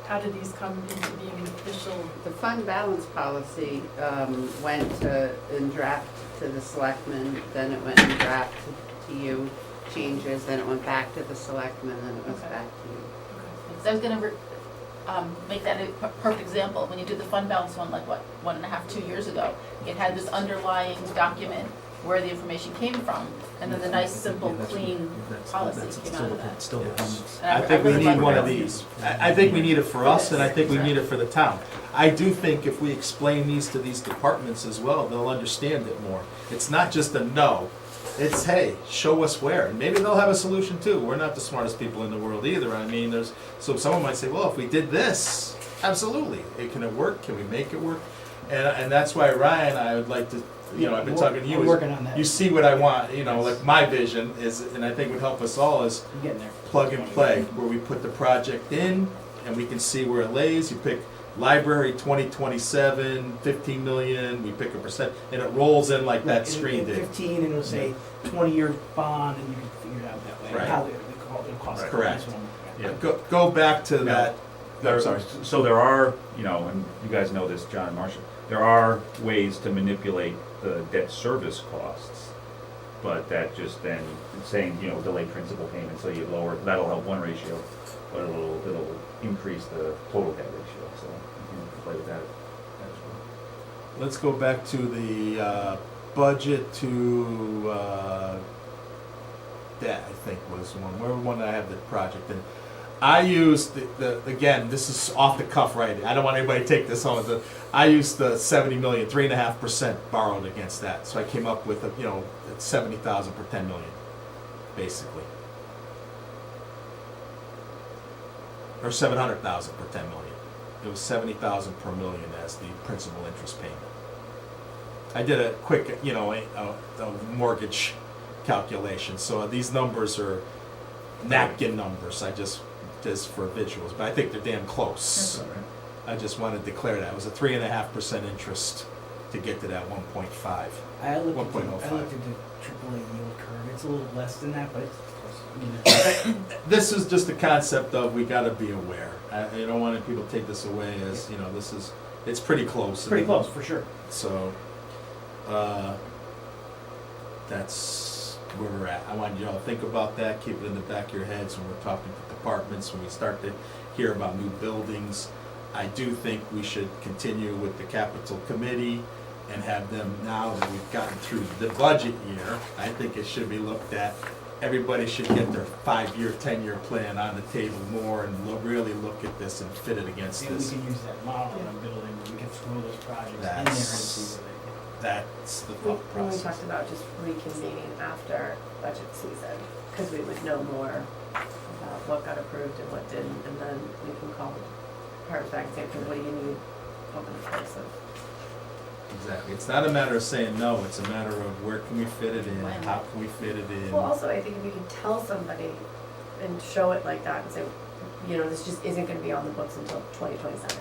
how did these come into being an official? The fund balance policy went in draft to the selectmen, then it went in draft to you, changes, then it went back to the selectmen, then it was Okay. back to you. Because I was gonna make that a perfect example. When you did the fund balance one, like 1.5, 2 years ago, it had this underlying document where the information came from, and then the nice, simple, clean policy came out of that. And I think we really need like one that. of these. I think we need it for us, and I think we need it for the town. I do think if we explain these to these departments as well, they'll understand it more. It's not just a no, it's, hey, show us where, and maybe they'll have a solution too. We're not the smartest people in the world either. So someone might say, well, if we did this, absolutely, can it work? Can we make it work? And that's why, Ryan, I would like to, I've been talking to you. We're working on that. You see what I want, like my vision is, and I think would help us all, is You're getting there. plug and play, where we put the project in and we can see where it lays. You pick library 2027, 15 million, we pick a percent, and it rolls in like that screen did. 15, and it'll say 20-year bond, and you can figure it out that way. Right. How it'll cost. Correct. That's what I'm looking at. Yeah. Go back to that There, I'm sorry. so there are, you know, and you guys know this, John and Marcia, there are ways to manipulate the debt service costs. But that just then, saying, you know, delay principal payment, so you lower, that'll help one ratio, but it'll increase the total debt ratio, so you can play with that as well. Let's go back to the budget to debt, I think was one that I have the project in. I used again, this is off the cuff, right? I don't want anybody to take this home. I used the 70 million, 3.5% borrowed against that. So I came up with, you know, 70,000 per 10 million, basically. Or 700,000 per 10 million. It was 70,000 per million as the principal interest payment. I did a quick, you know, a mortgage calculation. So these numbers are napkin numbers. I just for visuals, but I think they're damn close. That's all right. I just wanted to declare that. It was a 3.5% interest to get to that 1.5. I looked at the 1.05. AAA yield curve, it's a little less than that, but it's close. I mean, This is just the concept of we gotta be aware. I don't want people to take this away as, you know, it's pretty close. it's pretty close, for sure. So, that's where we're at. I want you all to think about that, keep it in the back of your heads when we're talking to departments, when we start to hear about new buildings. I do think we should continue with the capital committee and have them, now that we've gotten through the budget year, I think it should be looked at. Everybody should get their 5-year, 10-year plan on the table more and really look at this and fit it against And we this. can use that model in a building, we can throw those projects in there and That's- see where they go. That's the We, thought when we process. talked about just reconvening after budget season, because we would know more about what got approved and what didn't, and then we can call departments back and say, okay, what do you need over the course of. Exactly. It's not a matter of saying no, it's a matter of where can we fit it in, When. how can we fit it in. Well, also, I think if you can tell somebody and show it like that and say, you know, this just isn't gonna be on the books until 2027.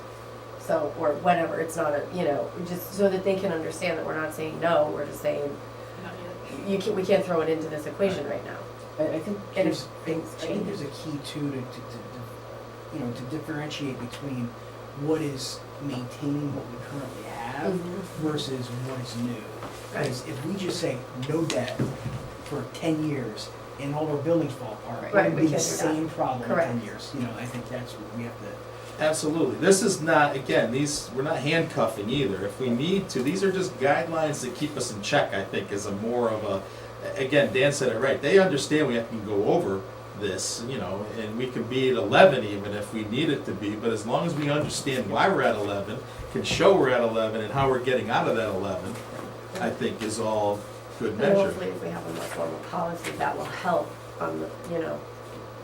So, or whatever, it's not a, you know, just so that they can understand that we're not saying no, we're just saying, Not yet. we can't throw it into this equation right now. I think And there's, if things I think change. there's a key too you know, to differentiate between what is maintaining what we currently have versus what is new. Because if we just say no debt for 10 years and all our buildings fall apart, Right, it would we be the can't do that. same problem in Correct. 10 years. You know, I think that's what we have to. Absolutely. This is not, again, we're not handcuffing either. If we need to, these are just guidelines that keep us in check, I think, is a more of a, again, Dan said it right. They understand we have to go over this, you know, and we can be at 11 even if we need it to be, but as long as we understand why we're at 11, can show we're at 11 and how we're getting out of that 11, I think is all good And measure. hopefully if we have a more formal policy, that will help on the, you know,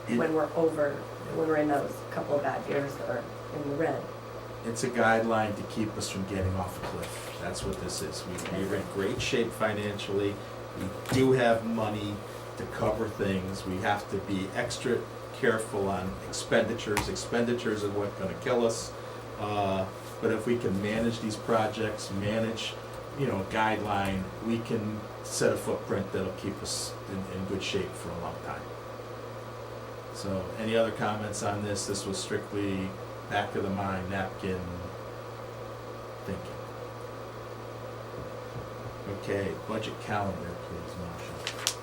when we're in those couple of bad years that are in the red. It's a guideline to keep us from getting off a cliff. That's what this is. We're in great shape financially. We do have money to cover things. We have to be extra careful on expenditures. Expenditures are what's gonna kill us. But if we can manage these projects, manage, you know, a guideline, we can set a footprint that'll keep us in good shape for a long time. So, any other comments on this? This was strictly back of the mind, napkin thinking. Okay, budget calendar, please, Marcia.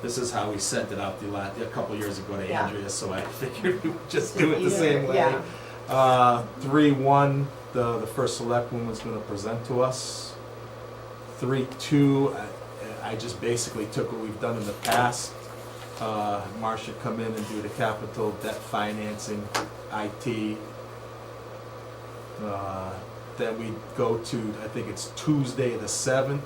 This is how we sent it out a couple years ago to Yeah. Andrea, so I figured we would just do it the same way. Yeah. 3-1, the first selectman was gonna present to us. 3-2, I just basically took what we've done in the past. Marcia come in and do the capital, debt financing, IT. Then we go to, I think it's Tuesday the 7th,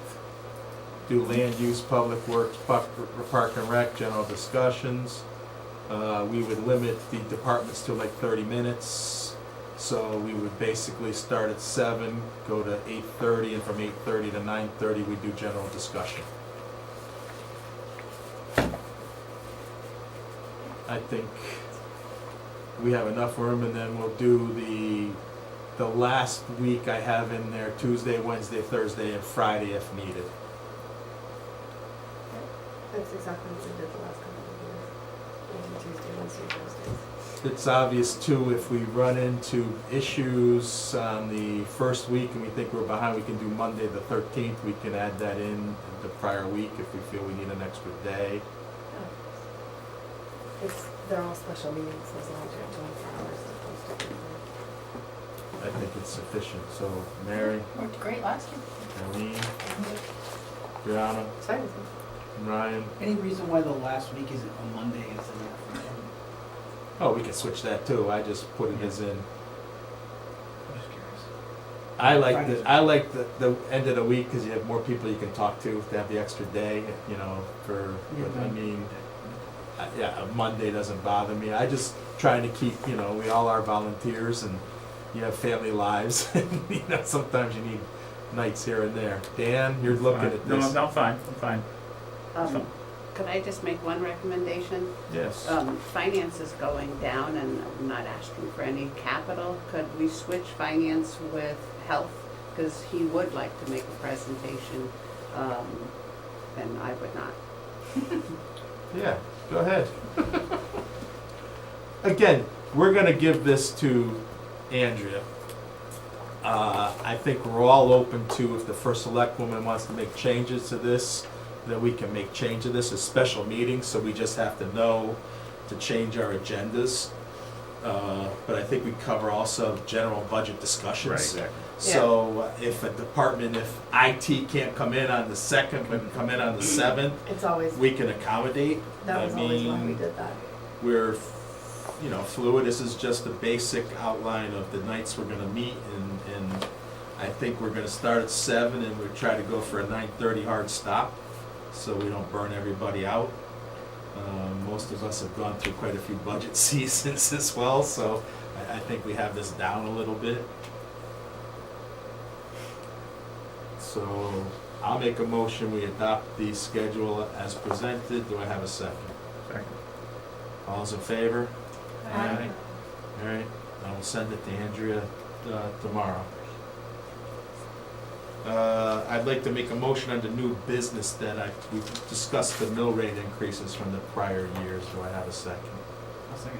do land use, public works, park and rec, general discussions. We would limit the departments to like 30 minutes. So we would basically start at 7, go to 8:30, and from 8:30 to 9:30, we do general discussion. I think we have enough room, and then we'll do the last week I have in there, Tuesday, Wednesday, Thursday, and Friday if needed. That's That's exactly what we did the last couple of years. Monday, Tuesday, Wednesday, Thursdays. It's obvious too, if we run into issues on the first week and we think we're behind, we can do Monday the 13th. We can add that in the prior week if we feel we need an extra day. They're all special meetings, as long as you're 24 hours as opposed to. I think it's sufficient. So Mary, Worked great last year. Eileen, Brianna, It's fine with me. Ryan. Any reason why the last week isn't a Monday instead of a Friday? Oh, we can switch that too. I just put it as in. I'm just curious. I like the end of the week because you have more people you can talk to have the extra day, you know, for, but, I mean, yeah, a Monday doesn't bother me. I just trying to keep, you know, we all are volunteers and you have family lives and, you know, sometimes you need nights here and there. Dan, you're looking at No, this. I'm fine, I'm fine. Could I just make one recommendation? Yes. Finance is going down and I'm not asking for any capital. Could we switch finance with health? Because he would like to make a presentation, and I would not. Yeah, go ahead. Again, we're gonna give this to Andrea. I think we're all open to, if the first select woman wants to make changes to this, that we can make change to this, a special meeting, so we just have to know to change our agendas. But I think we cover also general budget discussions. Right, exactly. So if a department, if IT can't come in on the 2nd, but can come in on the 7th, It's always, we can accommodate. that was I always why we mean, did that. we're, you know, fluid. This is just a basic outline of the nights we're gonna meet, and I think we're gonna start at 7 and we try to go for a 9:30 hard stop, so we don't burn everybody out. Most of us have gone through quite a few budget seasons as well, so I think we have this down a little bit. So I'll make a motion, we adopt the schedule as presented. Do I have a second? Second. All's in favor? Aye. All right, I will send it to Andrea tomorrow. I'd like to make a motion under new business that we've discussed the mill rate increases from the prior years. Do I have a second? I'll second.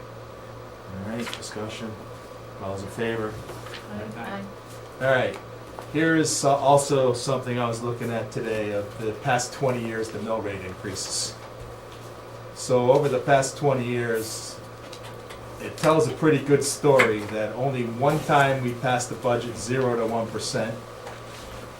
All right, discussion. All's in favor? Aye. All right, here is also something I was looking at today of the past 20 years, the mill rate increases. So over the past 20 years, it tells a pretty good story that only one time we passed the budget 0 to 1%.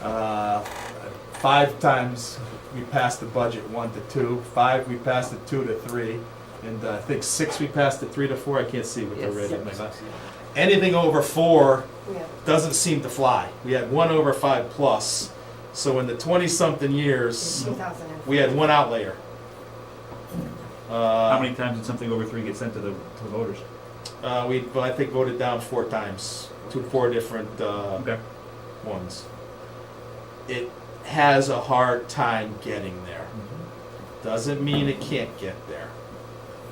5 times we passed the budget 1 to 2. 5 we passed it 2 to 3. And I think 6 we passed it 3 to 4. I can't see with the Yes. red in my glass. Anything over 4 Yeah. doesn't seem to fly. We had 1 over 5 plus. So in the 20-something years, 2004. we had 1 outlayer. How many times did something over 3 get sent to the voters? We, I think, voted down 4 times, 4 different Okay. ones. It has a hard time getting there. Doesn't mean it can't get there.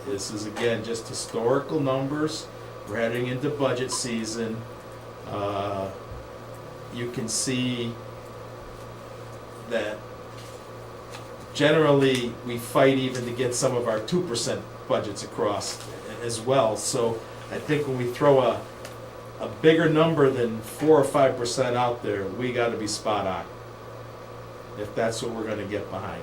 This is, again, just historical numbers. We're heading into budget season. You can see that generally we fight even to get some of our 2% budgets across as well. So I think when we throw a bigger number than 4 or 5% out there, we got to be spot on, if that's what we're going to get behind.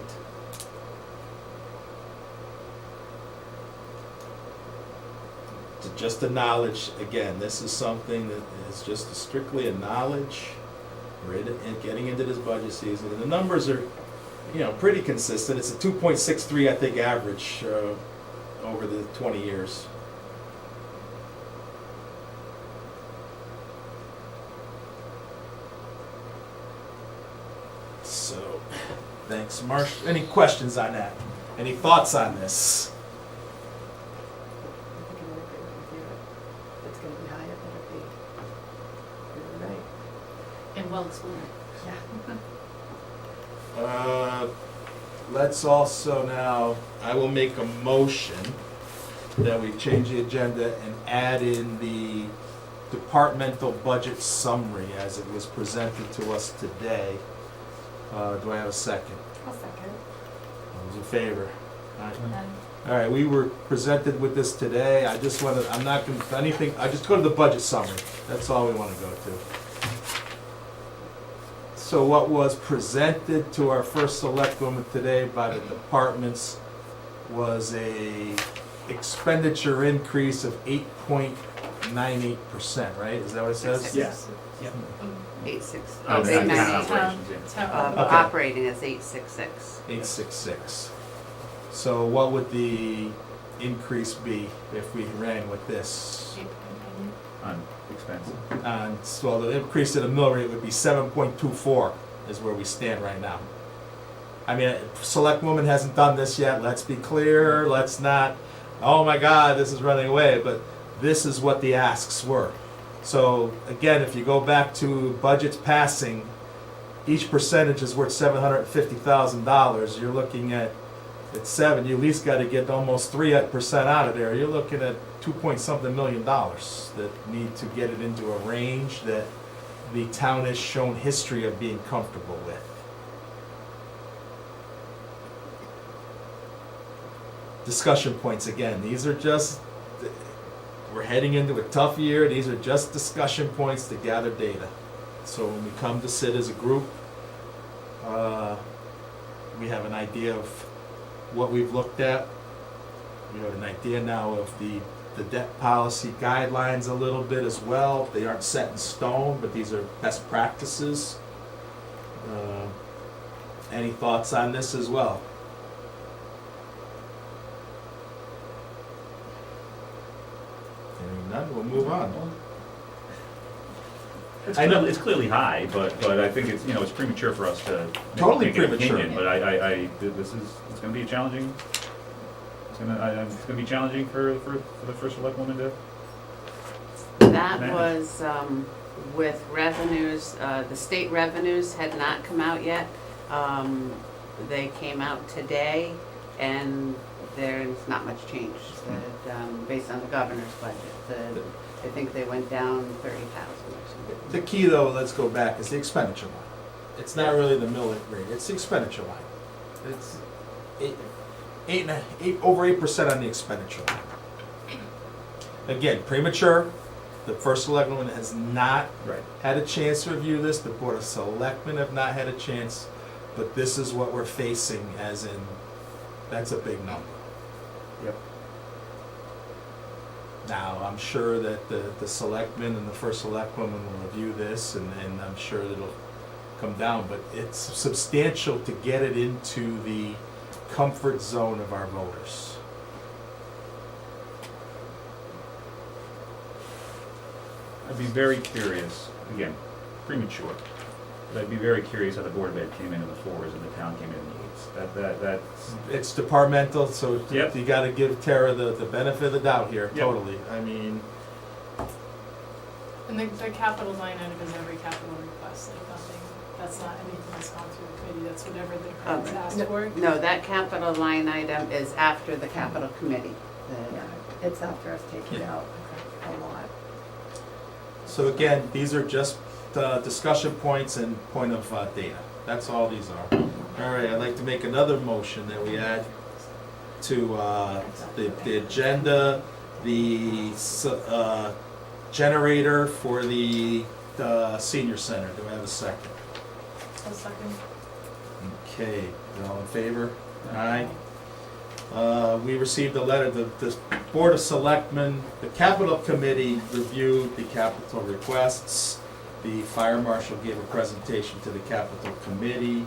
Just a knowledge, again, this is something that is just strictly a knowledge. We're getting into this budget season, and the numbers are, you know, pretty consistent. It's a 2.63, I think, average over the 20 years. So, thanks, Marsh. Any questions on that? Any thoughts on this? I think I'm in agreement with you. It's gonna be high, it better be. You're right. And well explained. Yeah. Let's also now, I will make a motion that we change the agenda and add in the departmental budget summary as it was presented to us today. Do I have a second? I'll second. All those in favor? All right, we were presented with this today. I just want to, I'm not going to, anything, I just go to the budget summary. That's all we want to go to. So what was presented to our first select woman today by the departments was a expenditure increase of 8.98%, right? Is that what it says? Yes. 8.6. Oh, Eight that's nine not eight. operations, yeah. Town- Okay. Operating is 866. 866. So what would the increase be if we ran with this? On expense. So the increase in the mill rate would be 7.24 is where we stand right now. I mean, select woman hasn't done this yet, let's be clear, let's not, oh my God, this is running away, but this is what the asks were. So again, if you go back to budgets passing, each percentage is worth $750,000. You're looking at 7, you at least got to get almost 3% out of there. You're looking at $2-point-something million that need to get it into a range that the town has shown history of being comfortable with. Discussion points again. These are just, we're heading into a tough year. These are just discussion points to gather data. So when we come to sit as a group, we have an idea of what we've looked at. We have an idea now of the debt policy guidelines a little bit as well. They aren't set in stone, but these are best practices. Any thoughts on this as well? Hearing none, we'll move on. It's clearly high, but I think it's, it's premature for us to Totally make an premature. opinion. But it's gonna be a challenging, it's gonna be challenging for the first select woman to. That Manage. was with revenues, the state revenues had not come out yet. They came out today, and there's not much change based on the governor's budget. I think they went down 30,000 or something. The key though, let's go back, is the expenditure line. It's not really the mill rate, it's the expenditure line. It's over 8% on the expenditure line. Again, premature, the first selectman has not Right. had a chance to review this, the board of selectmen have not had a chance, but this is what we're facing, as in, that's a big number. Yep. Now, I'm sure that the selectmen and the first selectwoman will review this, and I'm sure that it'll come down, but it's substantial to get it into the comfort zone of our voters. I'd be very curious, again, premature, but I'd be very curious how the Board of Ed came in the 4s and the town came in the 8s. That's, It's departmental, so Yep. you gotta give Tara the benefit of the doubt here, Yep. totally. I mean, And the capital line item is every capital request, like nothing, that's not anything that's gone through the committee, that's whatever the credits asked for. No, that capital line item is after the capital committee. Yeah, it's after us taking Yeah. out a lot. so again, these are just discussion points and point of data. That's all these are. All right, I'd like to make another motion that we add to the agenda, the generator for the senior center. Do I have a second? A second. Okay, all in favor? Aye. We received a letter, the Board of Selectmen, the Capital Committee reviewed the capital requests. The Fire Marshal gave a presentation to the Capital Committee.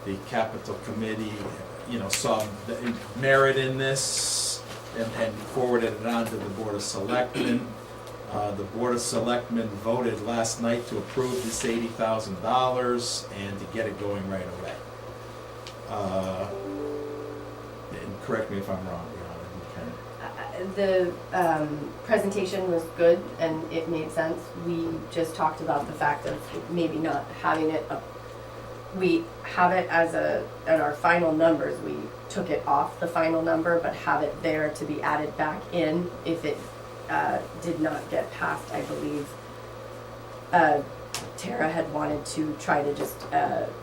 The Capital Committee, saw the merit in this and forwarded it on to the Board of Selectmen. The Board of Selectmen voted last night to approve this $80,000 and to get it going right away. And correct me if I'm wrong, The presentation was good and it made sense. We just talked about the fact of maybe not having it up. We have it as at our final numbers, we took it off the final number, but have it there to be added back in if it did not get passed, I believe. Tara had wanted to try to just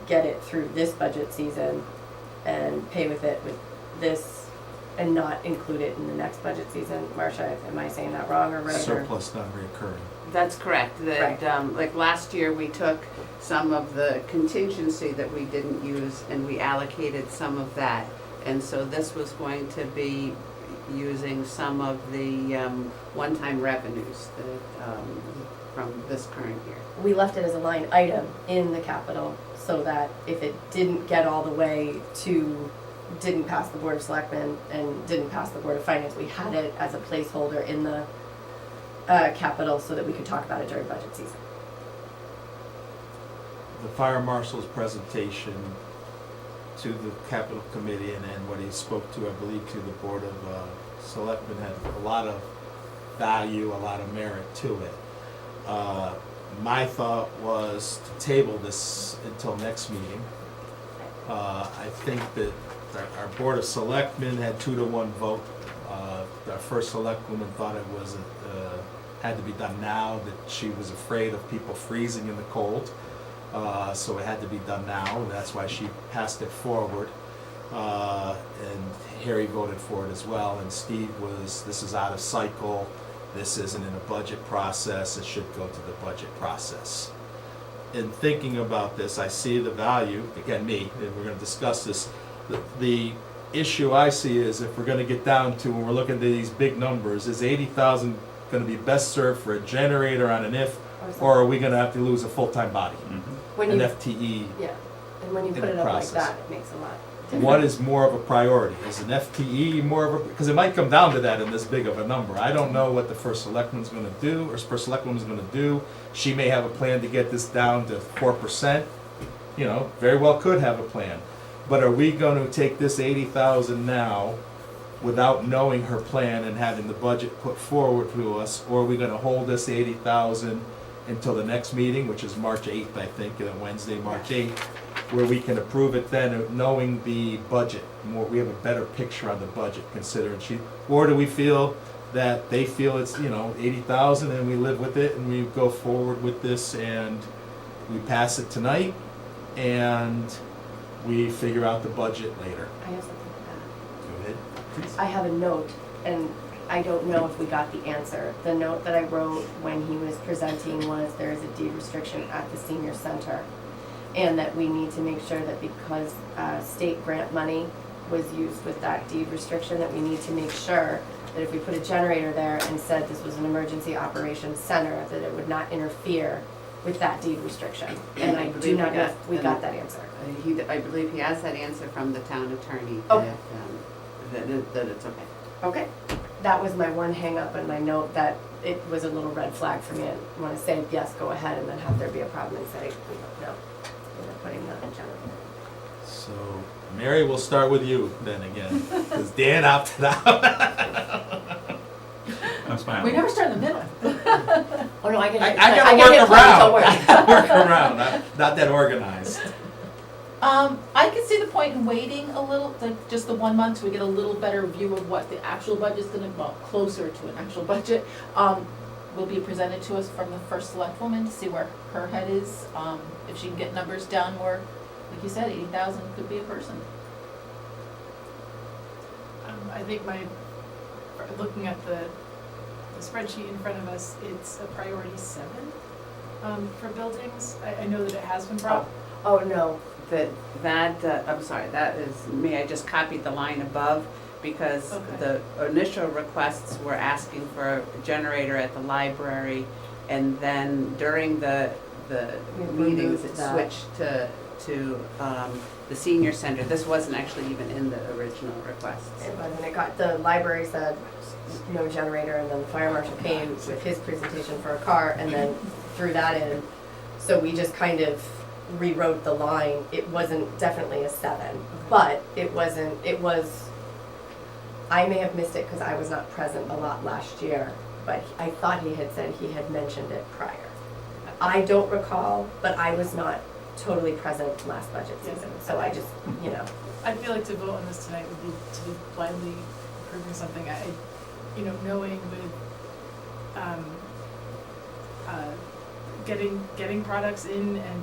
get it through this budget season and pay with it with this and not include it in the next budget season. Marcia, am I saying that wrong or right? or- Surplus non-reoccurring. That's correct, that, Right. like last year, we took some of the contingency that we didn't use and we allocated some of that. And so this was going to be using some of the one-time revenues that, from this current year. We left it as a line item in the capital so that if it didn't get all the way to, didn't pass the Board of Selectmen and didn't pass the Board of Finance, we had it as a placeholder in the capital so that we could talk about it during budget season. The fire marshal's presentation to the capital committee and then what he spoke to, I believe, to the Board of Selectmen had a lot of value, a lot of merit to it. My thought was to table this until next meeting. I think that our Board of Selectmen had 2-to-1 vote. Our first selectwoman thought it was, had to be done now, that she was afraid of people freezing in the cold. So it had to be done now, and that's why she passed it forward. And Harry voted for it as well, and Steve was, this is out of cycle, this isn't in a budget process, it should go to the budget process. In thinking about this, I see the value, again, me, and we're gonna discuss this, the issue I see is if we're gonna get down to, when we're looking at these big numbers, is 80,000 gonna be best served for a generator on an if, or are we gonna have to lose a full-time body, When an you, FTE? yeah, and when you in put the it up like process. that, it makes a lot difference. What is more of a priority? Is an FTE more of a, because it might come down to that in this big of a number. I don't know what the first selectman's gonna do, or first selectwoman's gonna do. She may have a plan to get this down to 4%, you know, very well could have a plan. But are we gonna take this 80,000 now without knowing her plan and having the budget put forward to us? Or are we gonna hold this 80,000 until the next meeting, which is March 8th, I think, Wednesday, March 8th, where we can approve it then, knowing the budget more, we have a better picture on the budget considering or do we feel that they feel it's, 80,000 and we live with it and we go forward with this and we pass it tonight and we figure out the budget later? I have something like Go ahead, please. that. I have a note, and I don't know if we got the answer. The note that I wrote when he was presenting was there is a deed restriction at the senior center, and that we need to make sure that because state grant money was used with that deed restriction, that we need to make sure that if we put a generator there and said this was an emergency operations center, that it would not interfere with that deed restriction. And I do not know if we got that answer. I believe he has that answer from the town attorney, Okay. that it's okay. Okay, that was my one hang up in my note, that it was a little red flag for me. I want to say, yes, go ahead, and then have there be a problem and say, no, we're putting that in general. So, Mary, we'll start with you then again, because Dan opted out. I'm smiling. We never start in the middle. Oh, no, I get I it. gotta get it, work don't worry. around. I gotta work around. I'm not that organized. I could see the point in waiting a little, like just the 1 month, so we get a little better view of what the actual budget's gonna, well, closer to an actual budget, will be presented to us from the first select woman to see where her head is. If she can get numbers down more, like you said, 80,000 could be a person. I think looking at the spreadsheet in front of us, it's a priority 7 for buildings. I know that it has been brought. Oh, no, I'm sorry, that is me, I just copied the line above because Okay. the initial requests were asking for a generator at the library, and then during the We meetings, removed it that. switched to the senior center. This wasn't actually even in the original requests. and then it got, the library said no generator, and then the fire marshal came with his presentation for a car, and then threw that in. So we just kind of rewrote the line. It wasn't definitely a 7, but it was, I may have missed it because I was not present a lot last year, but I thought he had said he had mentioned it prior. I don't recall, but I was not totally present last budget season, so I just, I feel like to vote on this tonight would be to be blindly approving something. Knowing with getting products in and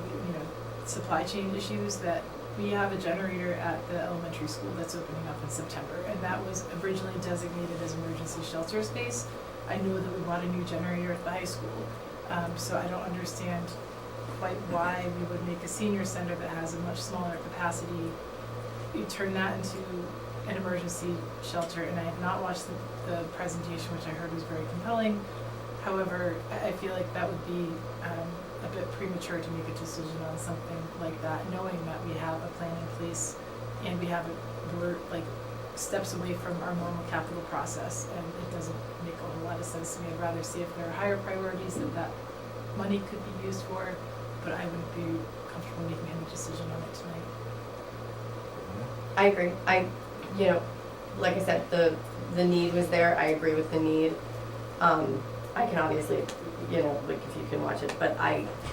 supply chain issues, that we have a generator at the elementary school that's opening up in September, and that was originally designated as emergency shelter space. I know that we bought a new generator at the high school, so I don't understand quite why we would make a senior center that has a much smaller capacity. You turn that into an emergency shelter, and I have not watched the presentation, which I heard was very compelling. However, I feel like that would be a bit premature to make a decision on something like that, knowing that we have a plan in place and we're like steps away from our normal capital process, and it doesn't make a whole lot of sense to me. I'd rather see if there are higher priorities that money could be used for, but I wouldn't be comfortable making any decision on it tonight. I agree. You know, like I said, the need was there. I agree with the need. I can obviously, you know, like if you can watch it, but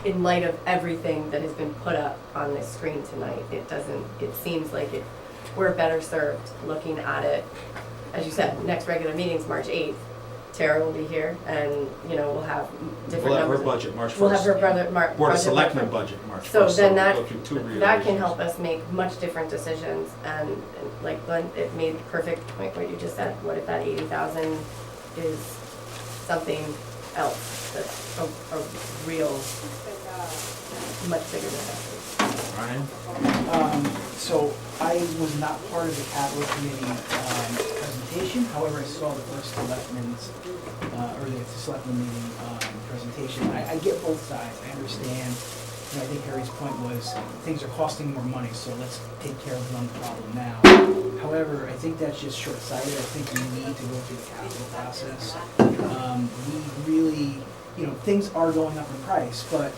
in light of everything that has been put up on this screen tonight, it seems like we're better served looking at it. As you said, next regular meeting's March 8th. Tara will be here, and, you know, we'll have different We'll have numbers. her budget March 1st. We'll have her Board of budget Selectmen March 1st. budget March 1st. So then we'll go through two that can reiterations. help us make much different decisions, and like Glenn, it made perfect point what you just said. What if that 80,000 is something else that's a real, much bigger than that? Ryan? So I was not part of the capital committee presentation, however, I saw the first selectmen's, or the selectmen meeting presentation. I get both sides, I understand, you know, I think Harry's point was, things are costing more money, so let's take care of one problem now. However, I think that's just short-sighted, I think we need to go through the capital process. We really, you know, things are going up in price, but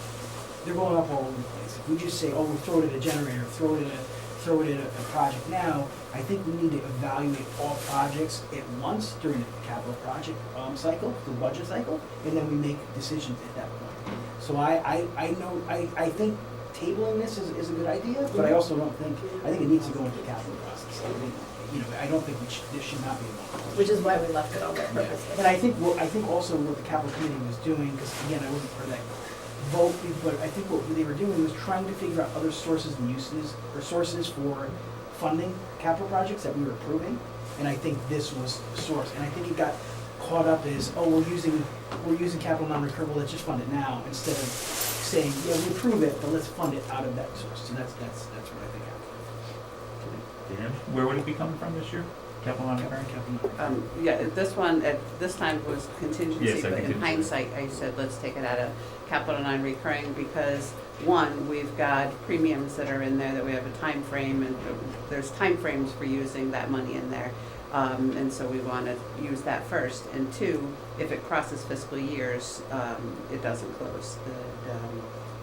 they're going up all over the place. If we just say, oh, we'll throw it at a generator, throw it at a project now, I think we need to evaluate all projects at once during the capital project cycle, the budget cycle, and then we make decisions at that point. So I think tabling this is a good idea, but I also I think it needs to go into the capital process. You know, I don't think this should not be one. Which is why we left it on there purposely. And I think also what the capital committee was doing, because again, I wasn't part of that vote, but I think what they were doing was trying to figure out other sources and uses, or sources for funding capital projects that we were approving. And I think this was the source. And I think it got caught up as, oh, we're using capital non-recurrable, let's just fund it now, instead of saying, yeah, we approve it, but let's fund it out of that source. So that's what I think happened. Dan? Where would it be coming from this year? Capital non-recurring? Capital non-recurring. Yeah, this one, at this time was contingency, Yes, I but in contingency. hindsight, I said, let's take it out of capital non-recurring, because, one, we've got premiums that are in there that we have a time frame, and there's time frames for using that money in there. And so we want to use that first. And two, if it crosses fiscal years, it doesn't close.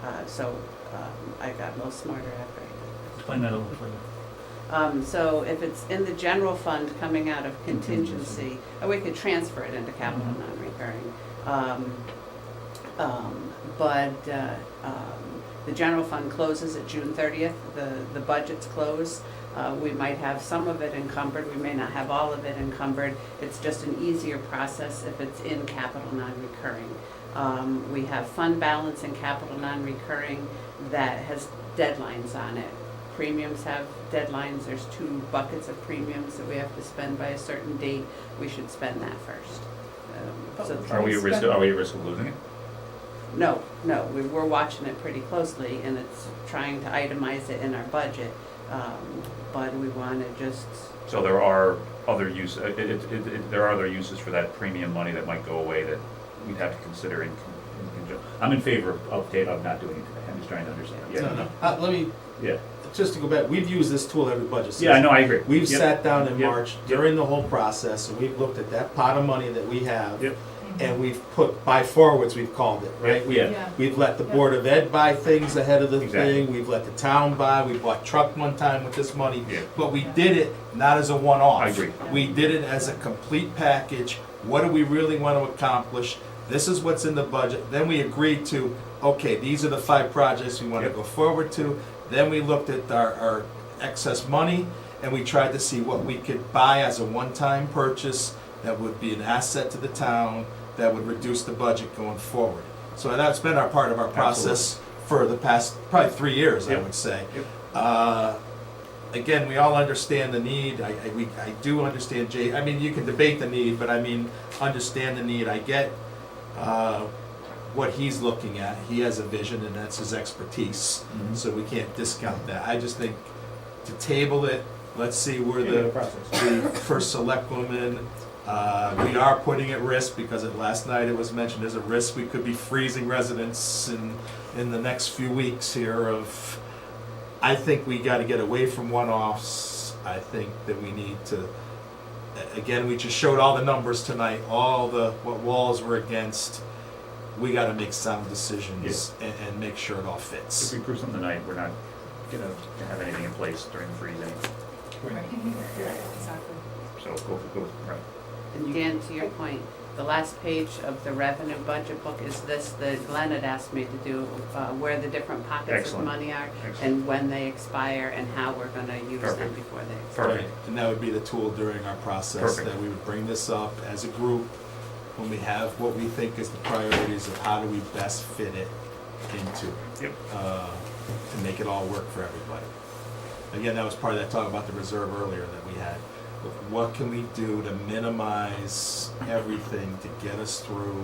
I got a little smarter after I did that. Explain that a little further. So if it's in the general fund coming out of contingency, we could transfer it into capital non-recurring. But the general fund closes at June 30th, the budget's closed. We might have some of it encumbered, we may not have all of it encumbered. It's just an easier process if it's in capital non-recurring. We have fund balance in capital non-recurring that has deadlines on it. Premiums have deadlines, there's 2 buckets of premiums that we have to spend by a certain date. We should spend that first. Are we at risk of losing it? No, we're watching it pretty closely, and it's trying to itemize it in our budget, but we want to just. So there are other there are other uses for that premium money that might go away that we'd have to consider in conjunction. I'm in favor of not doing it today, I'm just trying to understand. Yeah, Let me, yeah, just to go back, we've used this tool every budget season. yeah, I know, I agree. We've Yep. sat down in Yep. March Yep. during the whole process, and we've looked at that pot of money that we have. Yep. And we've put buy forwards, we've called it, right? Yeah. Yeah. We've let the Board of Ed buy things ahead of the Exactly. thing, we've let the town buy, we bought truck one time with this money. Yeah. But we did it not as a one-off. I agree. We did it as a complete package. What do we really want to accomplish? This is what's in the budget. Then we agreed to, okay, these are the 5 projects we want to Yep. go forward to. Then we looked at our excess money, and we tried to see what we could buy as a one-time purchase that would be an asset to the town, that would reduce the budget going forward. So that's been our part of our process for the past probably 3 years, I Yep. would say. Yep. again, we all understand the need, I do understand I mean, you can debate the need, but I mean, understand the need, I get, what he's looking at, he has a vision and that's his expertise, Mhm. so we can't discount that. I just think to table it, let's see where Yeah, the process. first selectwoman, we are putting at risk, because last night it was mentioned, there's a risk we could be freezing residents in the next few weeks here of, I think we gotta get away from one-offs. I think that we need to, again, we just showed all the numbers tonight, what walls we're against. We gotta make sound decisions and make sure it all If fits. we approve something tonight, we're not gonna have anything in place during the freezing, Right. Exactly. so go, right. And Dan, to your point, the last page of the revenue budget book is this, that Glenn had asked me to do, where the different pockets of Excellent. money are, Excellent. and when they expire, and how we're gonna use them Perfect. before they expire. Perfect. Right, and that would be the tool during our process, Perfect. that we would bring this up as a group, when we have what we think is the priorities of how do we best fit it into, Yep. to make it all work for everybody. Again, that was part of that talk about the reserve earlier that we had. What can we do to minimize everything to get us through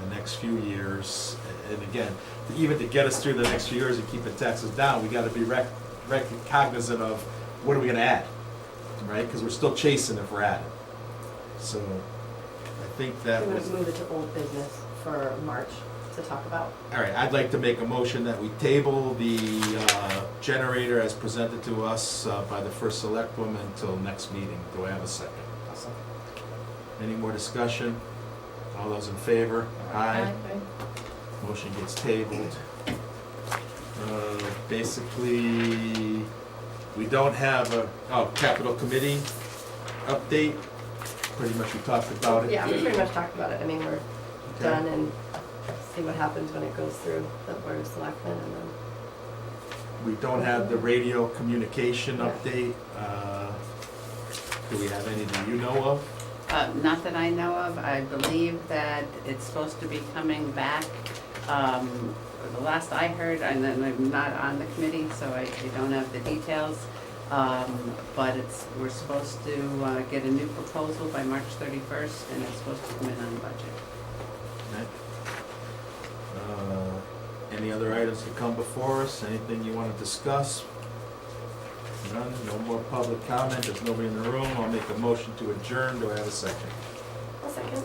the next few years? And again, even to get us through the next few years and keep the taxes down, we gotta be cognizant of what are we gonna add, right? Because we're still chasing if we're adding. So I think that I'm was. gonna move it to old business for March to talk about. All right, I'd like to make a motion that we table the generator as presented to us by the first selectwoman until next meeting. Do I have a second? Any more discussion? All those in favor? Aye. Motion gets tabled. Basically, we don't have capital committee update. Pretty much we talked about it. Yeah, we pretty much talked about it. I mean, we're Okay. done, and see what happens when it goes through the Board of Selectmen, and then We don't have the radio communication Yeah. update. Do we have any that you know of? Not that I know of. I believe that it's supposed to be coming back. The last I heard, and then I'm not on the committee, so I don't have the details. But we're supposed to get a new proposal by March 31st, and it's supposed to come in on budget. Okay. Any other items to come before us? Anything you want to discuss? None? No more public comment? There's nobody in the room. I'll make a motion to adjourn. Do I have a second? a second.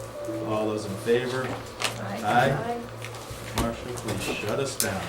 All those in favor? Aye. Aye. Marcia, please shut us down.